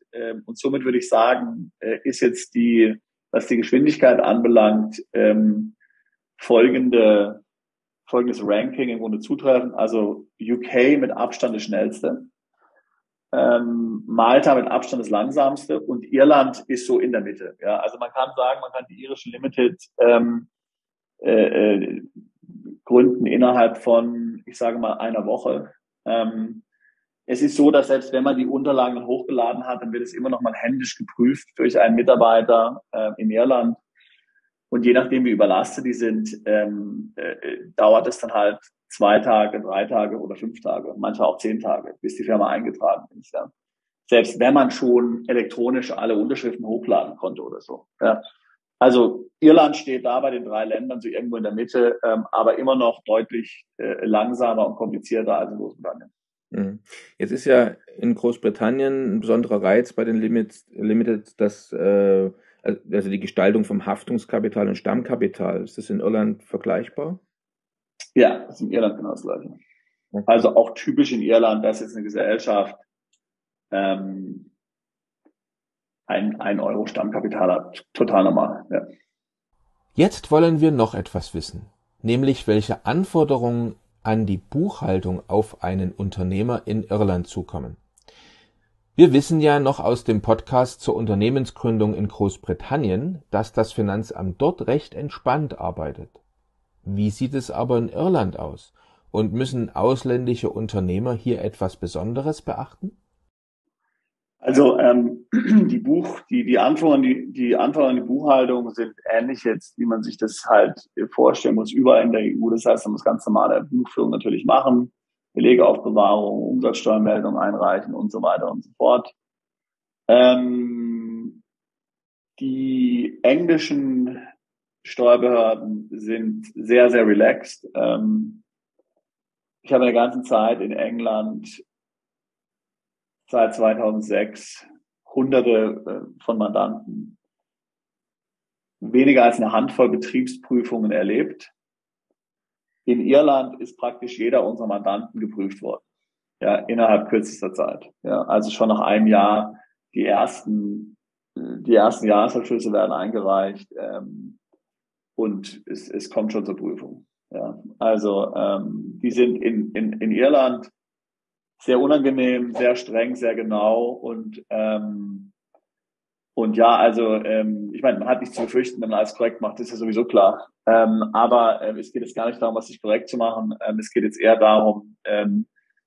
Und somit würde ich sagen, ist jetzt was die Geschwindigkeit anbelangt, folgendes Ranking im Grunde zutreffend. Also UK mit Abstand das schnellste. Malta mit Abstand das langsamste und Irland ist so in der Mitte. Ja, also man kann sagen, man kann die irische Limited gründen innerhalb von, ich sage mal, einer Woche. Es ist so, dass selbst wenn man die Unterlagen hochgeladen hat, dann wird es immer noch mal händisch geprüft durch einen Mitarbeiter in Irland. Und je nachdem, wie überlastet die sind, dauert es dann halt 2 Tage, 3 Tage oder 5 Tage, manchmal auch 10 Tage, bis die Firma eingetragen ist. Ja. Selbst wenn man schon elektronisch alle Unterschriften hochladen konnte oder so. Ja. Also Irland steht da bei den 3 Ländern so irgendwo in der Mitte, aber immer noch deutlich langsamer und komplizierter als in Großbritannien. Jetzt ist ja in Großbritannien ein besonderer Reiz bei den Limited, dass also die Gestaltung vom Haftungskapital und Stammkapital. Ist das in Irland vergleichbar? Ja, das ist in Irland genau das Gleiche. Okay. Also auch typisch in Irland, dass jetzt eine Gesellschaft 1 Euro Stammkapital hat. Total normal. Ja. Jetzt wollen wir noch etwas wissen, nämlich welche Anforderungen an die Buchhaltung auf einen Unternehmer in Irland zukommen. Wir wissen ja noch aus dem Podcast zur Unternehmensgründung in Großbritannien, dass das Finanzamt dort recht entspannt arbeitet. Wie sieht es aber in Irland aus? Und müssen ausländische Unternehmer hier etwas Besonderes beachten? Also die Anforderungen an die Buchhaltung sind ähnlich jetzt, wie man sich das halt vorstellen muss, überall in der EU. Das heißt, man muss ganz normale Buchführung natürlich machen, Belegeaufbewahrung, Umsatzsteuermeldung einreichen und so weiter und so fort. Die englischen Steuerbehörden sind sehr, sehr relaxed. Ich habe in der ganzen Zeit in England seit 2006 Hunderte von Mandanten, weniger als eine Handvoll Betriebsprüfungen erlebt. In Irland ist praktisch jeder unserer Mandanten geprüft worden, ja, innerhalb kürzester Zeit. Ja, also schon nach einem Jahr die ersten Jahresabschlüsse werden eingereicht und es kommt schon zur Prüfung. Ja, also die sind in Irland sehr unangenehm, sehr streng, sehr genau und ja, also ich meine, man hat nichts zu befürchten, wenn man alles korrekt macht, ist ja sowieso klar. Aber es geht jetzt gar nicht darum, was nicht korrekt zu machen. Es geht jetzt eher darum,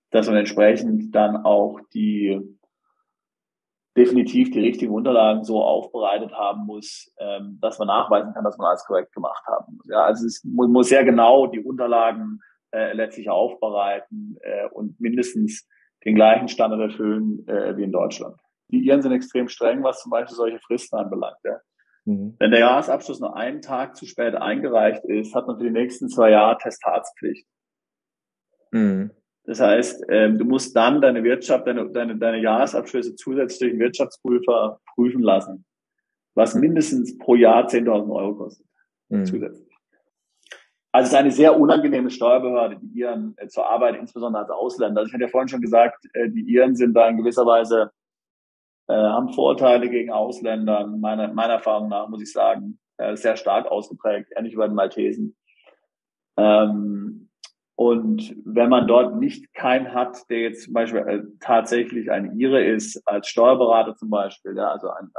dass man entsprechend dann auch definitiv die richtigen Unterlagen so aufbereitet haben muss, dass man nachweisen kann, dass man alles korrekt gemacht haben muss. Ja, also man muss sehr genau die Unterlagen letztlich aufbereiten und mindestens den gleichen Standard erfüllen wie in Deutschland. Die Iren sind extrem streng, was zum Beispiel solche Fristen anbelangt. Ja. Wenn der Jahresabschluss nur einen Tag zu spät eingereicht ist, hat man für die nächsten 2 Jahre Testatspflicht. Das heißt, du musst dann deine Jahresabschlüsse zusätzlich durch einen Wirtschaftsprüfer prüfen lassen, was mindestens pro Jahr 10.000 Euro kostet. Zusätzlich. Also es ist eine sehr unangenehme Steuerbehörde, die Iren zur Arbeit, insbesondere als Ausländer. Also ich hatte ja vorhin schon gesagt, die Iren sind da in gewisser Weise, haben Vorteile gegen Ausländer, meiner Erfahrung nach, muss ich sagen, sehr stark ausgeprägt, ähnlich wie bei den Maltesen. Und wenn man dort nicht keinen hat, der jetzt zum Beispiel tatsächlich ein Ire ist, als Steuerberater zum Beispiel, ja, also ein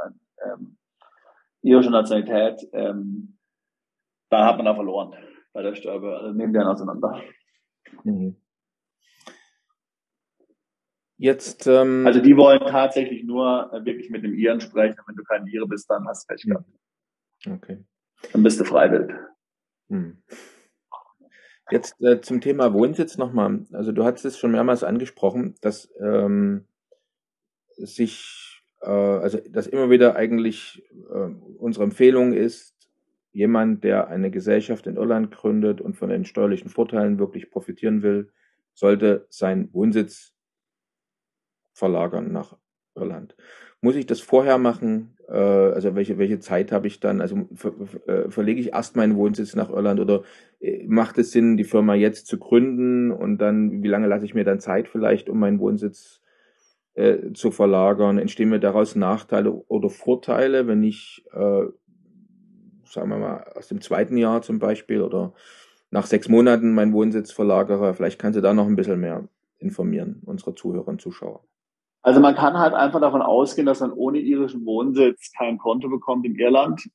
irische Nationalität, dann hat man da verloren bei der Steuerbehörde. Also nehmen die einen auseinander. Jetzt, also die wollen tatsächlich nur wirklich mit dem Iren sprechen. Wenn du kein Ire bist, dann hast du Pech gehabt. Okay. Dann bist du freiwillig. Jetzt zum Thema Wohnsitz nochmal. Also du hast es schon mehrmals angesprochen, dass dass immer wieder eigentlich unsere Empfehlung ist, jemand, der eine Gesellschaft in Irland gründet und von den steuerlichen Vorteilen wirklich profitieren will, sollte seinen Wohnsitz verlagern nach Irland. Muss ich das vorher machen? Also welche Zeit habe ich dann? Also verlege ich erst meinen Wohnsitz nach Irland oder macht es Sinn, die Firma jetzt zu gründen und dann, wie lange lasse ich mir dann Zeit vielleicht, um meinen Wohnsitz zu verlagern? Entstehen mir daraus Nachteile oder Vorteile, wenn ich, sagen wir mal, aus dem zweiten Jahr zum Beispiel oder nach 6 Monaten meinen Wohnsitz verlagere? Vielleicht kannst du da noch ein bisschen mehr informieren, unsere Zuhörer und Zuschauer. Also man kann halt einfach davon ausgehen, dass man ohne irischen Wohnsitz kein Konto bekommt in Irland,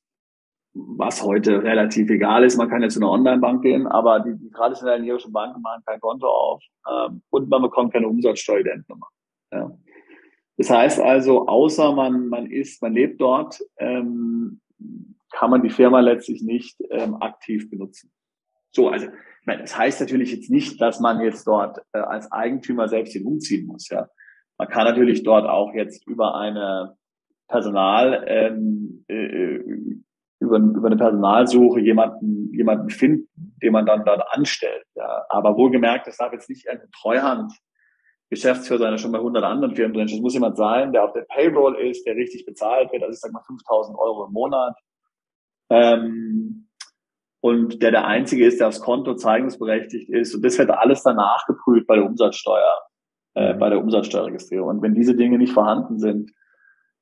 was heute relativ egal ist. Man kann jetzt zu einer Online-Bank gehen, aber die traditionellen irischen Banken machen kein Konto auf und man bekommt keine Umsatzsteueridentnummer. Ja. Das heißt also, außer man lebt dort, kann man die Firma letztlich nicht aktiv benutzen. So, also ich meine, das heißt natürlich jetzt nicht, dass man jetzt dort als Eigentümer selbst hin umziehen muss. Ja, man kann natürlich dort auch jetzt über eine über eine Personalsuche jemanden finden, den man dann dort anstellt. Ja, aber wohlgemerkt, das darf jetzt nicht eine Treuhand-Geschäftsführer sein, der schon bei 100 anderen Firmen drin ist. Es muss jemand sein, der auf der Payroll ist, der richtig bezahlt wird, also ich sag mal 5.000 € im Monat. Und der Einzige ist, der aufs Konto zeigungsberechtigt ist. Und das wird alles danach geprüft bei der Umsatzsteuer, bei der Umsatzsteuerregistrierung. Und wenn diese Dinge nicht vorhanden sind,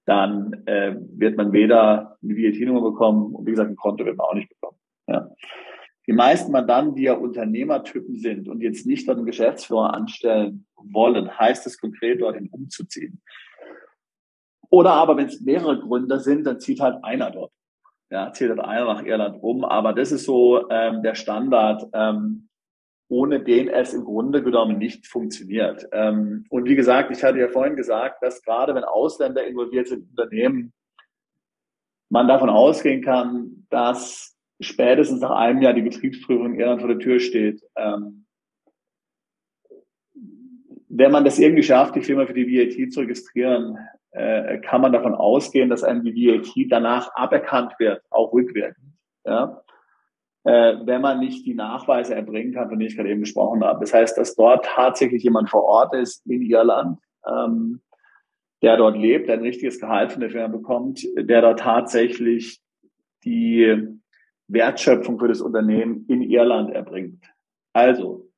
dann wird man weder eine VAT-Nummer bekommen und wie gesagt, ein Konto wird man auch nicht bekommen. Ja. Die meisten Mandanten, die ja Unternehmertypen sind und jetzt nicht dort einen Geschäftsführer anstellen wollen, heißt es konkret, dorthin umzuziehen. Oder aber, wenn es mehrere Gründer sind, dann zieht halt einer dort. Ja, zieht halt einer nach Irland um. Aber das ist so der Standard, ohne den es im Grunde genommen nicht funktioniert. Und wie gesagt, ich hatte ja vorhin gesagt, dass gerade wenn Ausländer involviert sind in Unternehmen, man davon ausgehen kann, dass spätestens nach einem Jahr die Betriebsprüfung in Irland vor der Tür steht. Wenn man das irgendwie schafft, die Firma für die VAT zu registrieren, kann man davon ausgehen, dass einem die VAT danach aberkannt wird, auch rückwirkend. Ja? Wenn man nicht die Nachweise erbringen kann, von denen ich gerade eben gesprochen habe. Das heißt, dass dort tatsächlich jemand vor Ort ist in Irland, der dort lebt, der ein richtiges Gehalt von der Firma bekommt, der dort tatsächlich die Wertschöpfung für das Unternehmen in Irland erbringt. Also,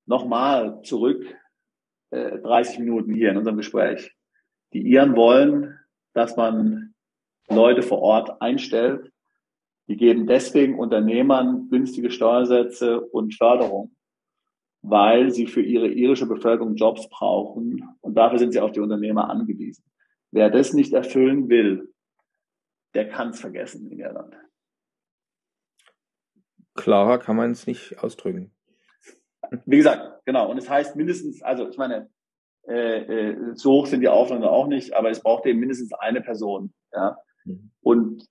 nochmal zurück, 30 Minuten hier in unserem Gespräch. Die Iren wollen, dass man Leute vor Ort einstellt. Die geben deswegen Unternehmern günstige Steuersätze und Förderung, weil sie für ihre irische Bevölkerung Jobs brauchen und dafür sind sie auf die Unternehmer angewiesen. Wer das nicht erfüllen will, der kann es vergessen in Irland. Klarer kann man es nicht ausdrücken. Wie gesagt, genau. Und es heißt mindestens, also ich meine, so hoch sind die Aufwände auch nicht, aber es braucht eben mindestens eine Person. Ja. Und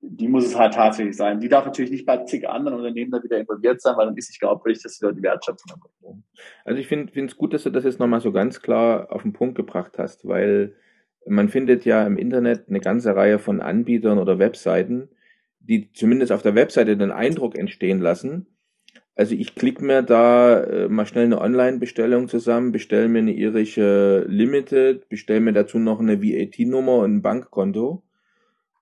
die muss es halt tatsächlich sein. Die darf natürlich nicht bei zig anderen Unternehmen da wieder involviert sein, weil dann ist nicht glaubwürdig, dass sie dort die Wertschöpfung haben. Also ich finde es gut, dass du das jetzt nochmal so ganz klar auf den Punkt gebracht hast, weil man findet ja im Internet eine ganze Reihe von Anbietern oder Webseiten, die zumindest auf der Webseite den Eindruck entstehen lassen, also ich klicke mir da mal schnell eine Online-Bestellung zusammen, bestelle mir eine irische Limited, bestelle mir dazu noch eine VAT-Nummer und ein Bankkonto.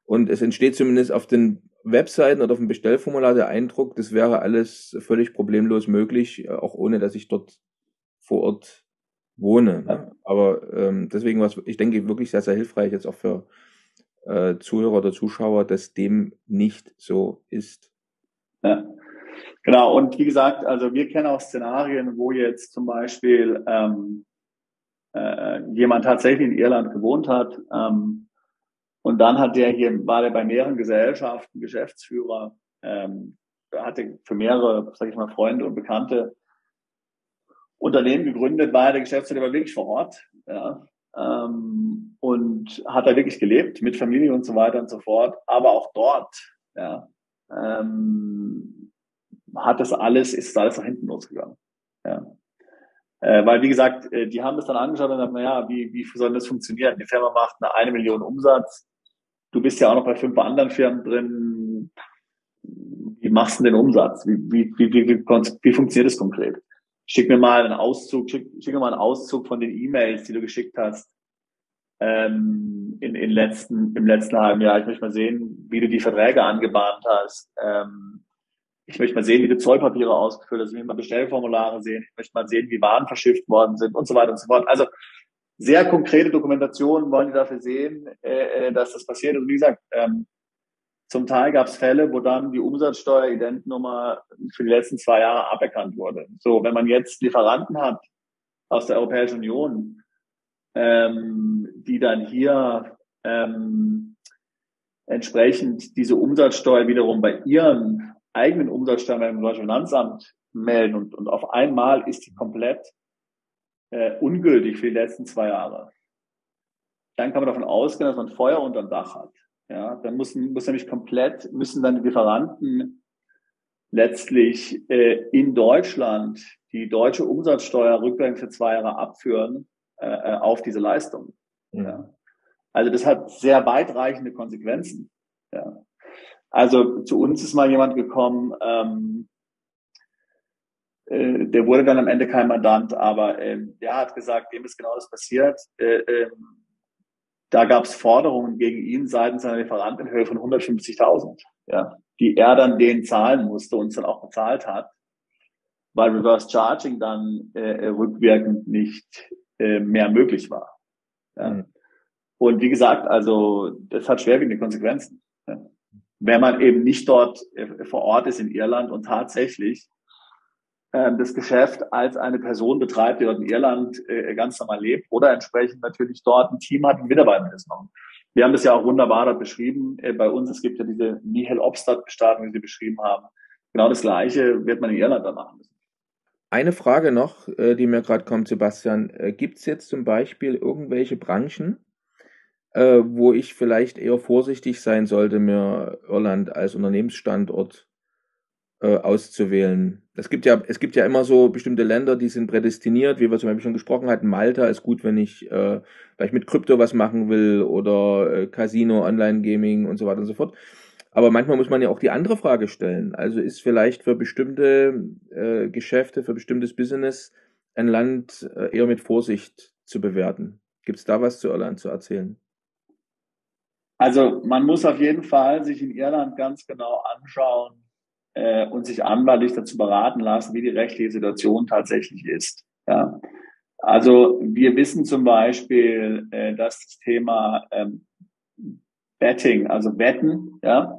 Und es entsteht zumindest auf den Webseiten oder auf dem Bestellformular der Eindruck, das wäre alles völlig problemlos möglich, auch ohne dass ich dort vor Ort wohne. Ja. Aber deswegen war es, ich denke, wirklich sehr, sehr hilfreich jetzt auch für Zuhörer oder Zuschauer, dass dem nicht so ist. Ja. Genau, und wie gesagt, also wir kennen auch Szenarien, wo jetzt zum Beispiel jemand tatsächlich in Irland gewohnt hat und dann war der bei mehreren Gesellschaften Geschäftsführer, hatte für mehrere, sage ich mal, Freunde und Bekannte Unternehmen gegründet, war der Geschäftsführer aber wirklich vor Ort, ja, und hat da wirklich gelebt mit Familie und so weiter und so fort. Aber auch dort, ja, ist das alles nach hinten losgegangen. Ja. Weil, wie gesagt, die haben das dann angeschaut und gesagt, naja, wie soll das funktionieren? Die Firma macht eine 1 Million Umsatz. Du bist ja auch noch bei 5 anderen Firmen drin. Wie machst du den Umsatz? Wie funktioniert das konkret? Schick mir mal einen Auszug von den E-Mails, die du geschickt hast, im letzten halben Jahr. Ich möchte mal sehen, wie du die Verträge angebahnt hast. Ich möchte mal sehen, wie du Zollpapiere ausgefüllt hast. Ich möchte mal Bestellformulare sehen. Ich möchte mal sehen, wie Waren verschifft worden sind und so weiter und so fort. Also sehr konkrete Dokumentationen wollen die dafür sehen, dass das passiert. Und wie gesagt, zum Teil gab es Fälle, wo dann die Umsatzsteuer-Identnummer für die letzten 2 Jahre aberkannt wurde. So, wenn man jetzt Lieferanten hat aus der Europäischen Union, die dann hier entsprechend diese Umsatzsteuer wiederum bei ihren eigenen Umsatzsteuern beim deutschen Finanzamt melden und auf einmal ist die komplett ungültig für die letzten 2 Jahre. Dann kann man davon ausgehen, dass man Feuer unterm Dach hat. Ja, dann müssen dann die Lieferanten letztlich in Deutschland die deutsche Umsatzsteuer rückwirkend für 2 Jahre abführen auf diese Leistung. Ja. Also das hat sehr weitreichende Konsequenzen. Ja. Also zu uns ist mal jemand gekommen, der wurde dann am Ende kein Mandant, aber der hat gesagt, dem ist genau das passiert. Da gab es Forderungen gegen ihn seitens seiner Lieferanten in Höhe von 150.000, ja, die er dann denen zahlen musste und es dann auch bezahlt hat, weil Reverse Charging dann rückwirkend nicht mehr möglich war. Ja. Mhm. Und wie gesagt, also das hat schwerwiegende Konsequenzen. Ja. Wenn man eben nicht dort vor Ort ist in Irland und tatsächlich das Geschäft als eine Person betreibt, die dort in Irland ganz normal lebt oder entsprechend natürlich dort ein Team hat, ein Mitarbeiter ist noch. Wir haben das ja auch wunderbar dort beschrieben. Bei uns, es gibt ja diese Nihil Obstat-Bestattung, die Sie beschrieben haben. Genau das Gleiche wird man in Irland dann machen müssen. Eine Frage noch, die mir gerade kommt, Sebastian. Gibt es jetzt zum Beispiel irgendwelche Branchen, wo ich vielleicht eher vorsichtig sein sollte, mir Irland als Unternehmensstandort auszuwählen? Es gibt ja immer so bestimmte Länder, die sind prädestiniert, wie wir zum Beispiel schon gesprochen hatten. Malta ist gut, wenn ich vielleicht mit Krypto was machen will oder Casino, Online-Gaming und so weiter und so fort. Aber manchmal muss man ja auch die andere Frage stellen. Also ist vielleicht für bestimmte Geschäfte, für bestimmtes Business ein Land eher mit Vorsicht zu bewerten? Gibt es da was zu Irland zu erzählen? Also man muss auf jeden Fall sich in Irland ganz genau anschauen und sich anwaltlich dazu beraten lassen, wie die rechtliche Situation tatsächlich ist. Ja. Also wir wissen zum Beispiel, dass das Thema Betting, also Wetten, ja,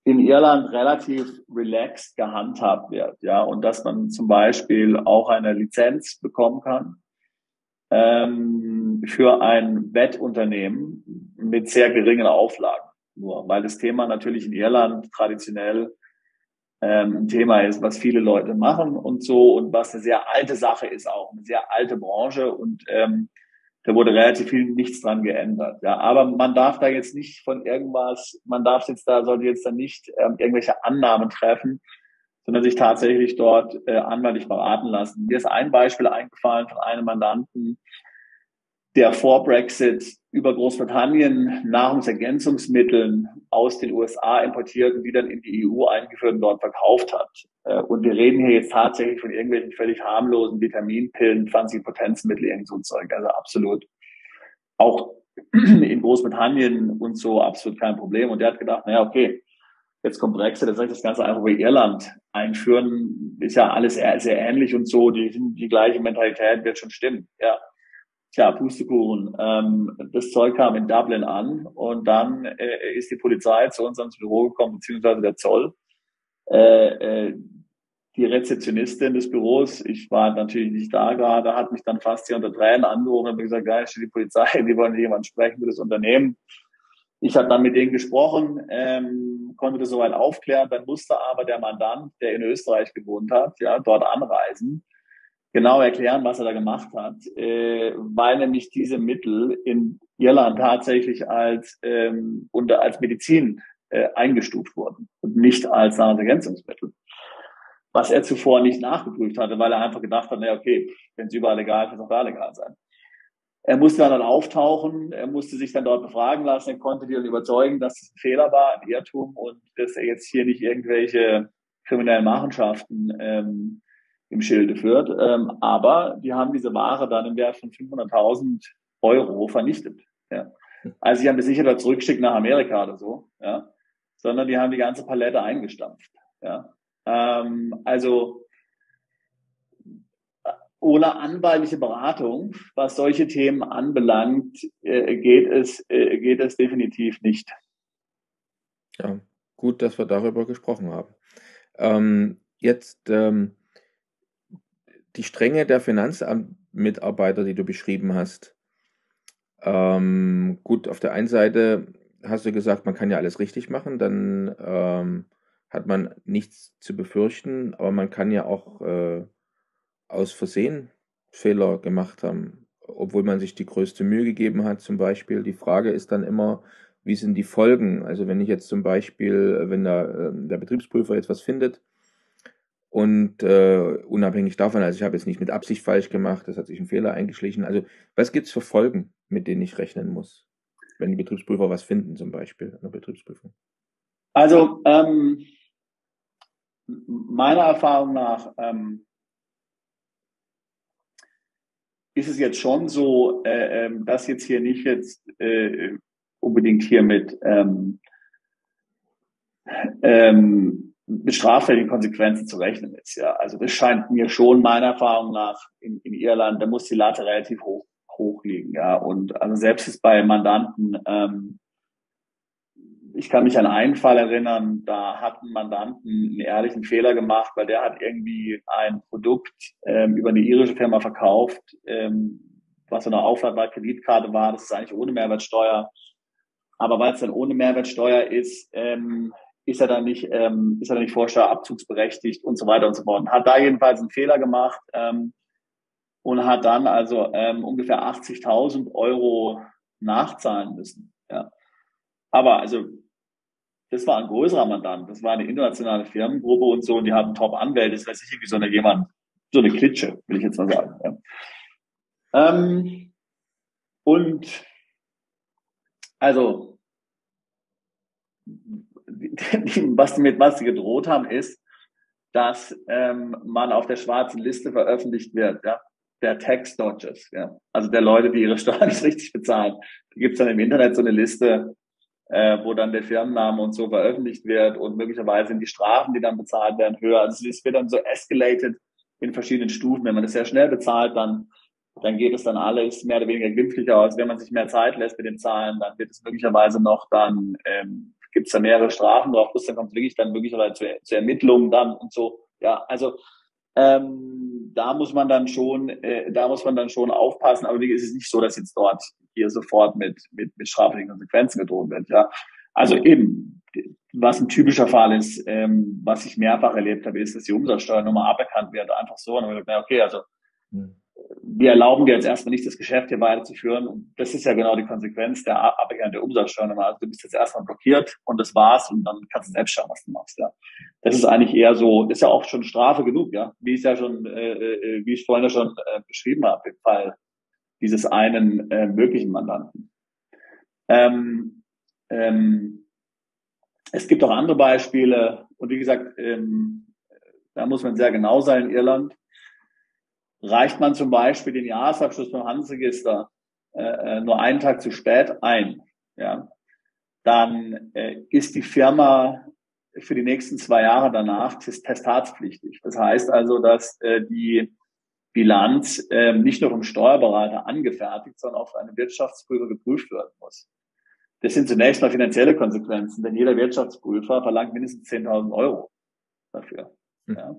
in Irland relativ relaxed gehandhabt wird, ja, und dass man zum Beispiel auch eine Lizenz bekommen kann für ein Wettunternehmen mit sehr geringen Auflagen. Nur weil das Thema natürlich in Irland traditionell ein Thema ist, was viele Leute machen und so und was eine sehr alte Sache ist auch, eine sehr alte Branche und da wurde relativ viel nichts dran geändert. Ja, aber man darf da jetzt nicht von irgendwas, sollte jetzt dann nicht irgendwelche Annahmen treffen, sondern sich tatsächlich dort anwaltlich beraten lassen. Mir ist ein Beispiel eingefallen von einem Mandanten, der vor Brexit über Großbritannien Nahrungsergänzungsmittel aus den USA importiert und die dann in die EU eingeführt und dort verkauft hat. Und wir reden hier jetzt tatsächlich von irgendwelchen völlig harmlosen Vitaminpillen, Pflanzenpotenzmittel, irgend so ein Zeug. Also absolut auch in Großbritannien und so absolut kein Problem. Und der hat gedacht, naja, okay, jetzt kommt Brexit, jetzt soll ich das Ganze einfach bei Irland einführen. Ist ja alles sehr ähnlich und so, die gleiche Mentalität wird schon stimmen, ja. Tja, Pustekuchen. Das Zeug kam in Dublin an und dann ist die Polizei zu uns ans Büro gekommen, beziehungsweise der Zoll. Die Rezeptionistin des Büros, ich war natürlich nicht da gerade, hat mich dann fast hier unter Tränen angerufen und gesagt, ja, steht die Polizei, die wollen jemand sprechen für das Unternehmen. Ich habe dann mit denen gesprochen, konnte das soweit aufklären, dann musste aber der Mandant, der in Österreich gewohnt hat, ja, dort anreisen. genau erklären, was er da gemacht hat, weil nämlich diese Mittel in Irland tatsächlich als Medizin eingestuft wurden und nicht als Nahrungsergänzungsmittel. Was er zuvor nicht nachgeprüft hatte, weil er einfach gedacht hat, okay, wenn es überall legal ist, wird es auch da legal sein. Er musste dann auftauchen, er musste sich dann dort befragen lassen, er konnte die dann überzeugen, dass es ein Fehler war, ein Irrtum und dass er jetzt hier nicht irgendwelche kriminellen Machenschaften im Schilde führt. Aber die haben diese Ware dann im Wert von 500.000 Euro vernichtet. Ja. Also sie haben das nicht wieder zurückgeschickt nach Amerika oder so, ja, sondern die haben die ganze Palette eingestampft. Ja. Also ohne anwaltliche Beratung, was solche Themen anbelangt, geht es definitiv nicht. Ja, gut, dass wir darüber gesprochen haben. Jetzt die Strenge der Finanzamtmitarbeiter, die du beschrieben hast. Gut, auf der einen Seite hast du gesagt, man kann ja alles richtig machen, dann hat man nichts zu befürchten, aber man kann ja auch aus Versehen Fehler gemacht haben, obwohl man sich die größte Mühe gegeben hat, zum Beispiel. Die Frage ist dann immer, wie sind die Folgen? Also wenn ich jetzt zum Beispiel, wenn der Betriebsprüfer jetzt was findet und unabhängig davon, also ich habe jetzt nicht mit Absicht falsch gemacht, das hat sich ein Fehler eingeschlichen. Also was gibt es für Folgen, mit denen ich rechnen muss, wenn die Betriebsprüfer was finden, zum Beispiel in der Betriebsprüfung? Also meiner Erfahrung nach ist es jetzt schon so, dass jetzt hier nicht jetzt unbedingt hier mit straffälligen Konsequenzen zu rechnen ist. Ja, also das scheint mir schon meiner Erfahrung nach in Irland, da muss die Latte relativ hoch liegen. Ja, und also selbst ist bei Mandanten, ich kann mich an einen Fall erinnern, da hat ein Mandanten einen ehrlichen Fehler gemacht, weil der hat irgendwie ein Produkt über eine irische Firma verkauft, was so eine aufladbare Kreditkarte war. Das ist eigentlich ohne Mehrwertsteuer. Aber weil es dann ohne Mehrwertsteuer ist, ist er dann nicht vorsteuerabzugsberechtigt und so weiter und so fort. Und hat da jedenfalls einen Fehler gemacht und hat dann also ungefähr 80.000 Euro nachzahlen müssen. Ja. Aber also das war ein größerer Mandant, das war eine internationale Firmengruppe und so, und die haben Top-Anwälte, das weiß ich irgendwie so eine Klitsche, will ich jetzt mal sagen. Ja. Und also was sie gedroht haben, ist, dass man auf der schwarzen Liste veröffentlicht wird, ja, der Tax Dodgers, ja, also der Leute, die ihre Steuern nicht richtig bezahlen. Da gibt's dann im Internet so eine Liste, wo dann der Firmenname und so veröffentlicht wird und möglicherweise sind die Strafen, die dann bezahlt werden, höher. Also es wird dann so escalated in verschiedenen Stufen. Wenn man das sehr schnell bezahlt, dann geht es dann alles mehr oder weniger glimpflicher aus. Wenn man sich mehr Zeit lässt mit den Zahlen, dann wird es möglicherweise noch dann, gibt es da mehrere Strafen drauf, plus dann kommt es wirklich dann möglicherweise zu Ermittlungen dann und so. Ja, also da muss man dann schon aufpassen, aber es ist nicht so, dass jetzt dort hier sofort mit straflichen Konsequenzen gedroht wird. Ja, also eben, was ein typischer Fall ist, was ich mehrfach erlebt habe, ist, dass die Umsatzsteuernummer aberkannt wird, einfach so. Und dann habe ich gedacht, okay, also wir erlauben dir jetzt erstmal nicht, das Geschäft hier weiterzuführen. Und das ist ja genau die Konsequenz der Aberkennung der Umsatzsteuernummer. Also du bist jetzt erstmal blockiert und das war's und dann kannst du selbst schauen, was du machst. Ja, das ist eigentlich eher so, ist ja auch schon Strafe genug, ja, wie ich vorhin ja schon beschrieben habe, im Fall dieses einen möglichen Mandanten. Es gibt auch andere Beispiele und wie gesagt, da muss man sehr genau sein in Irland. Reicht man zum Beispiel den Jahresabschluss beim Handelsregister nur einen Tag zu spät ein, ja, dann ist die Firma für die nächsten 2 Jahre danach testatspflichtig. Das heißt also, dass die Bilanz nicht nur vom Steuerberater angefertigt, sondern auch von einem Wirtschaftsprüfer geprüft werden muss. Das sind zunächst mal finanzielle Konsequenzen, denn jeder Wirtschaftsprüfer verlangt mindestens 10.000 Euro dafür. Ja.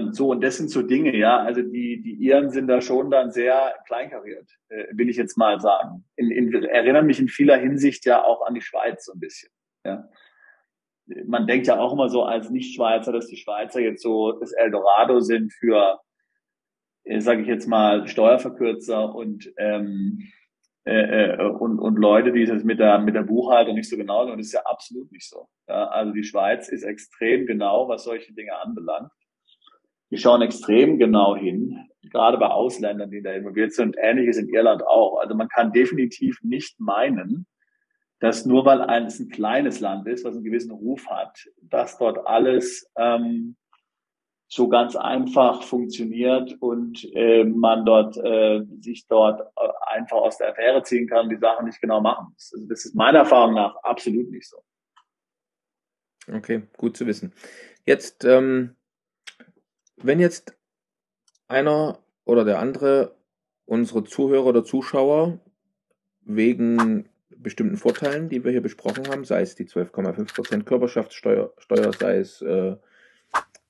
So, und das sind so Dinge, ja, also die Iren sind da schon dann sehr kleinkariert, will ich jetzt mal sagen. Erinnern mich in vieler Hinsicht ja auch an die Schweiz so ein bisschen, ja. Man denkt ja auch immer so als Nicht-Schweizer, dass die Schweizer jetzt so das Eldorado sind für sage ich jetzt mal, Steuerverkürzer und Leute, die das mit der Buchhaltung nicht so genau sind. Und das ist ja absolut nicht so. Ja, also die Schweiz ist extrem genau, was solche Dinge anbelangt. Die schauen extrem genau hin, gerade bei Ausländern, die da involviert sind. Und Ähnliches in Irland auch. Also man kann definitiv nicht meinen, dass nur weil es ein kleines Land ist, was einen gewissen Ruf hat, dass dort alles so ganz einfach funktioniert und man dort sich dort einfach aus der Affäre ziehen kann und die Sachen nicht genau machen muss. Also das ist meiner Erfahrung nach absolut nicht so. Okay, gut zu wissen. Jetzt, wenn jetzt einer oder der andere unsere Zuhörer oder Zuschauer wegen bestimmten Vorteilen, die wir hier besprochen haben, sei es die 12,5% Körperschaftssteuer, sei es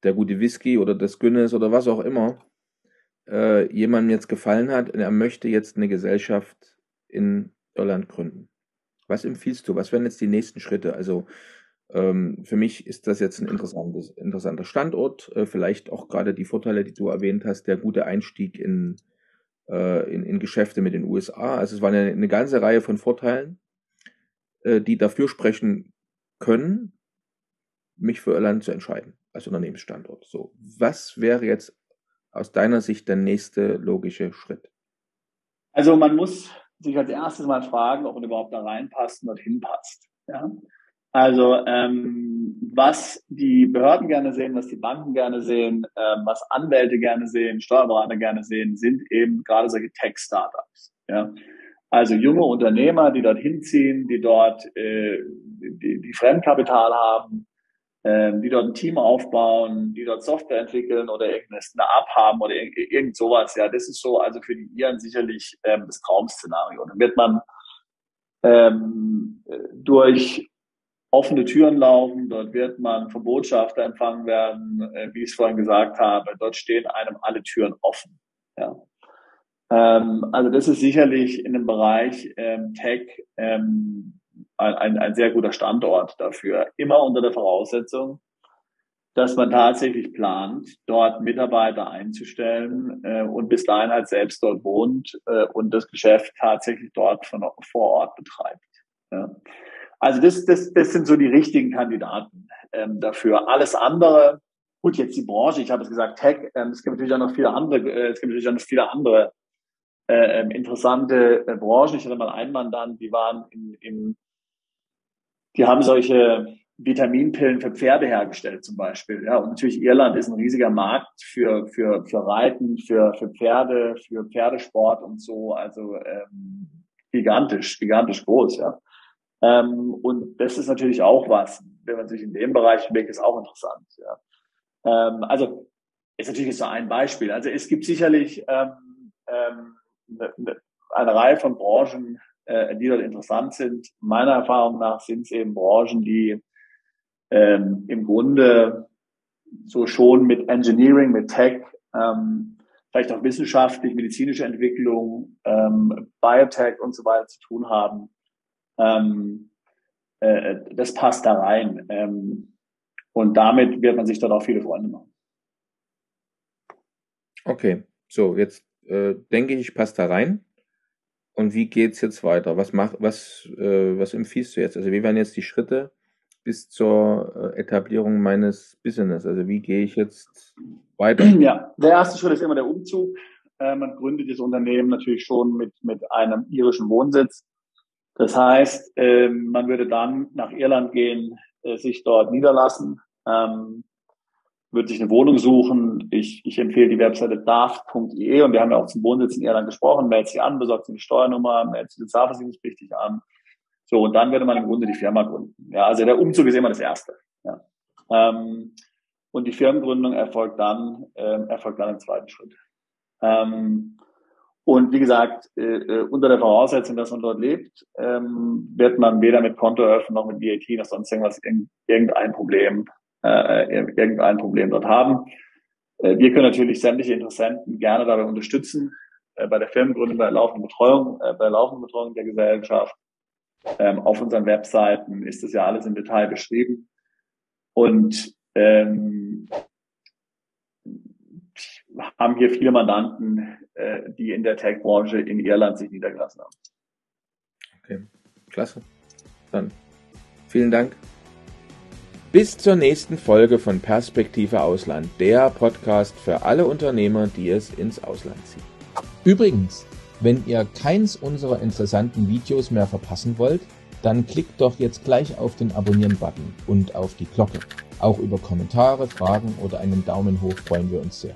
der gute Whisky oder das Guinness oder was auch immer, jemandem jetzt gefallen hat und er möchte jetzt eine Gesellschaft in Irland gründen. Was empfiehlst du? Was wären jetzt die nächsten Schritte? Also für mich ist das jetzt ein interessanter Standort, vielleicht auch gerade die Vorteile, die du erwähnt hast, der gute Einstieg in Geschäfte mit den USA. Also es war eine ganze Reihe von Vorteilen, die dafür sprechen können, mich für Irland zu entscheiden als Unternehmensstandort. So, was wäre jetzt aus deiner Sicht der nächste logische Schritt? Also man muss sich als erstes mal fragen, ob man überhaupt da reinpasst und dorthin passt. Ja? Also was die Behörden gerne sehen, was die Banken gerne sehen, was Anwälte gerne sehen, Steuerberater gerne sehen, sind eben gerade solche Tech-Startups. Ja? Also junge Unternehmer, die dort hinziehen, die dort die Fremdkapital haben, die dort ein Team aufbauen, die dort Software entwickeln oder irgendeine App haben oder irgend sowas. Ja, das ist so also für die Iren sicherlich das Traum-Szenario. Dann wird man durch offene Türen laufen, dort wird man vom Botschafter empfangen werden, wie ich es vorhin gesagt habe, dort stehen einem alle Türen offen. Ja. Also das ist sicherlich in dem Bereich Tech ein sehr guter Standort dafür, immer unter der Voraussetzung, dass man tatsächlich plant, dort Mitarbeiter einzustellen und bis dahin halt selbst dort wohnt und das Geschäft tatsächlich dort vor Ort betreibt. Ja. Also das sind so die richtigen Kandidaten dafür. Alles andere, gut, jetzt die Branche, ich habe es gesagt, Tech, es gibt natürlich auch noch viele andere, interessante Branchen. Ich hatte mal einen Mandant, die waren die haben solche Vitaminpillen für Pferde hergestellt zum Beispiel. Ja, und natürlich Irland ist ein riesiger Markt für Reiten, für Pferde, für Pferdesport und so. Also gigantisch groß, ja. Und das ist natürlich auch was, wenn man sich in dem Bereich bewegt, ist auch interessant. Ja. Also ist natürlich so ein Beispiel. Also es gibt sicherlich eine Reihe von Branchen, die dort interessant sind. Meiner Erfahrung nach sind es eben Branchen, die im Grunde so schon mit Engineering, mit Tech, vielleicht auch wissenschaftlich, medizinische Entwicklung, Biotech und so weiter zu tun haben. Das passt da rein. Und damit wird man sich dort auch viele Freunde machen. Okay, so jetzt denke ich passt da rein. Und wie geht's jetzt weiter? Was empfiehlst du jetzt? Also wie wären jetzt die Schritte bis zur Etablierung meines Business? Also wie gehe ich jetzt weiter? Ja, der erste Schritt ist immer der Umzug. Man gründet das Unternehmen natürlich schon mit einem irischen Wohnsitz. Das heißt, man würde dann nach Irland gehen, sich dort niederlassen, würde sich eine Wohnung suchen. Ich empfehle die Webseite daft.ie und wir haben ja auch zum Wohnsitz in Irland gesprochen. Meldet sich an, besorgt sich eine Steuernummer, meldet sich sozialversicherungspflichtig an. So, und dann würde man im Grunde die Firma gründen. Ja, also der Umzug ist immer das Erste. Ja. Und die Firmengründung erfolgt dann im zweiten Schritt. Und wie gesagt, unter der Voraussetzung, dass man dort lebt, wird man weder mit Kontoeröffnung noch mit VAT noch sonst irgendwas irgendein Problem dort haben. Wir können natürlich sämtliche Interessenten gerne dabei unterstützen, bei der Firmengründung, bei der laufenden Betreuung der Gesellschaft. Auf unseren Webseiten ist das ja alles im Detail beschrieben. Und haben hier viele Mandanten, die in der Tech-Branche in Irland sich niedergelassen haben. Okay, klasse. Dann vielen Dank. Bis zur nächsten Folge von Perspektive Ausland, der Podcast für alle Unternehmer, die es ins Ausland ziehen. Übrigens, wenn ihr keins unserer interessanten Videos mehr verpassen wollt, dann klickt doch jetzt gleich auf den Abonnieren-Button und auf die Glocke. Auch über Kommentare, Fragen oder einen Daumen hoch freuen wir uns sehr.